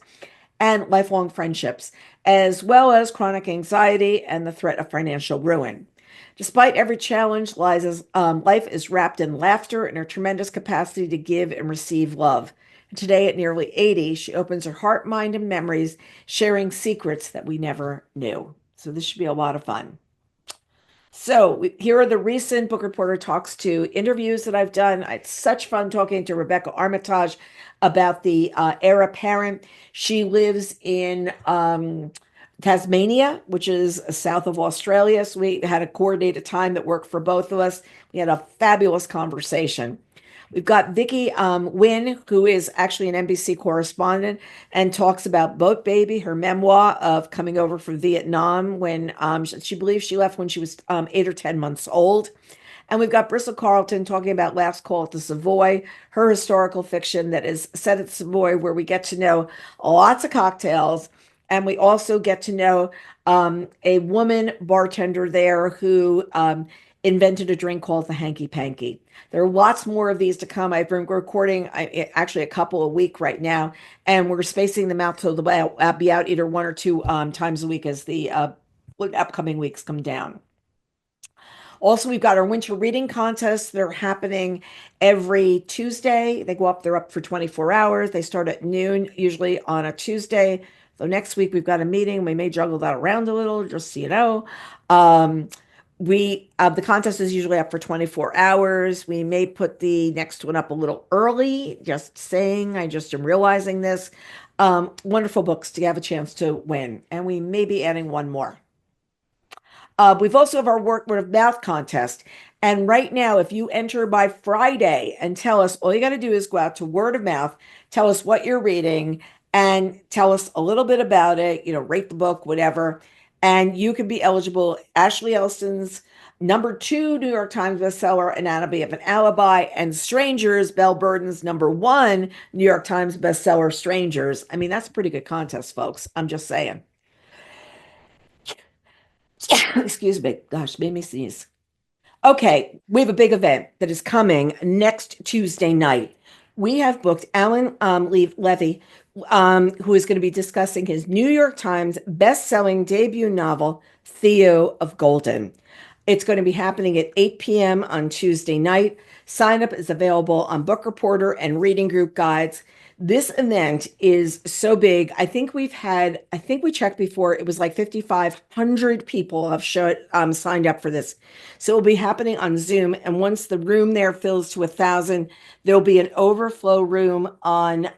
and lifelong friendships, as well as chronic anxiety and the threat of financial ruin. Despite every challenge, Liza's life is wrapped in laughter and her tremendous capacity to give and receive love. And today, at nearly 80, she opens her heart, mind, and memories, sharing secrets that we never knew. So this should be a lot of fun. So here are the recent Book Reporter Talks to interviews that I've done. It's such fun talking to Rebecca Armitage about the heir apparent. She lives in Tasmania, which is south of Australia. So we had a coordinated time that worked for both of us. We had a fabulous conversation. We've got Vicki Nguyen, who is actually an NBC correspondent and talks about Boat Baby, her memoir of coming over from Vietnam when she believes she left when she was 8 or 10 months old. And we've got Bristol Carlton talking about Last Call at the Savoy, her historical fiction that is set at Savoy, where we get to know lots of cocktails. And we also get to know a woman bartender there who invented a drink called the Hanky Panky. There are lots more of these to come. I've been recording actually a couple a week right now, and we're spacing them out so they'll be out either 1 or 2 times a week as the upcoming weeks come down. Also, we've got our winter reading contests. They're happening every Tuesday. They're up for 24 hours. They start at noon, usually on a Tuesday. So next week we've got a meeting. We may juggle that around a little, just so you know. The contest is usually up for 24 hours. We may put the next one up a little early, just saying. I just am realizing this. Wonderful books to have a chance to win. And we may be adding one more. We've also have our word of mouth contest. And right now, if you enter by Friday and tell us, all you got to do is go out to word of mouth, tell us what you're reading, and tell us a little bit about it, rate the book, whatever. And you can be eligible. Ashley Elston's #2 New York Times bestseller, Anatomy of an Alibi, and Strangers, Belle Burden's #1 New York Times bestseller, Strangers. I mean, that's a pretty good contest, folks. I'm just saying. Excuse me. Gosh, made me sneeze. Okay, we have a big event that is coming next Tuesday night. We have booked Alan Levy, who is going to be discussing his New York Times best-selling debut novel, Theo of Golden. It's going to be happening at 8 p.m. on Tuesday night. Sign up is available on Bookreporter and Reading Group Guides. This event is so big. I think we checked before, it was like 5,500 people have signed up for this. So it will be happening on Zoom. And once the room there fills to 1,000, there'll be an overflow room on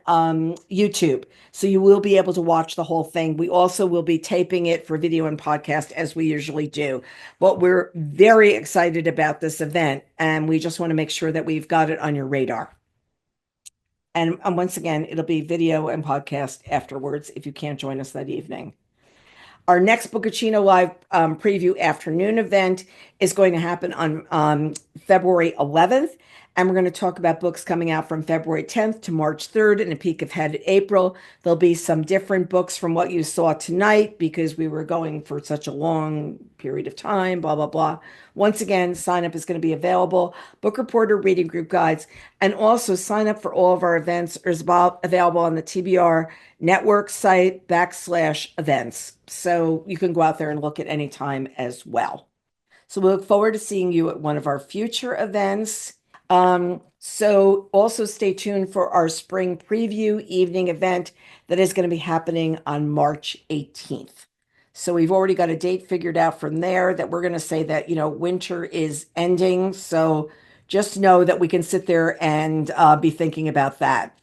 YouTube. So you will be able to watch the whole thing. We also will be taping it for video and podcast as we usually do. But we're very excited about this event. And we just want to make sure that we've got it on your radar. And once again, it'll be video and podcast afterwards if you can't join us that evening. Our next Bookaccino Live preview afternoon event is going to happen on February 11th. And we're going to talk about books coming out from February 10th to March 3rd and a peek ahead at April. There'll be some different books from what you saw tonight because we were going for such a long period of time, blah, blah, blah. Once again, sign up is going to be available. Bookreporter, Reading Group Guides, and also sign up for all of our events is available on the TBR network site /events. So you can go out there and look at any time as well. So we look forward to seeing you at one of our future events. So also stay tuned for our spring preview evening event that is going to be happening on March 18th. So we've already got a date figured out from there that we're going to say that, winter is ending. So just know that we can sit there and be thinking about that.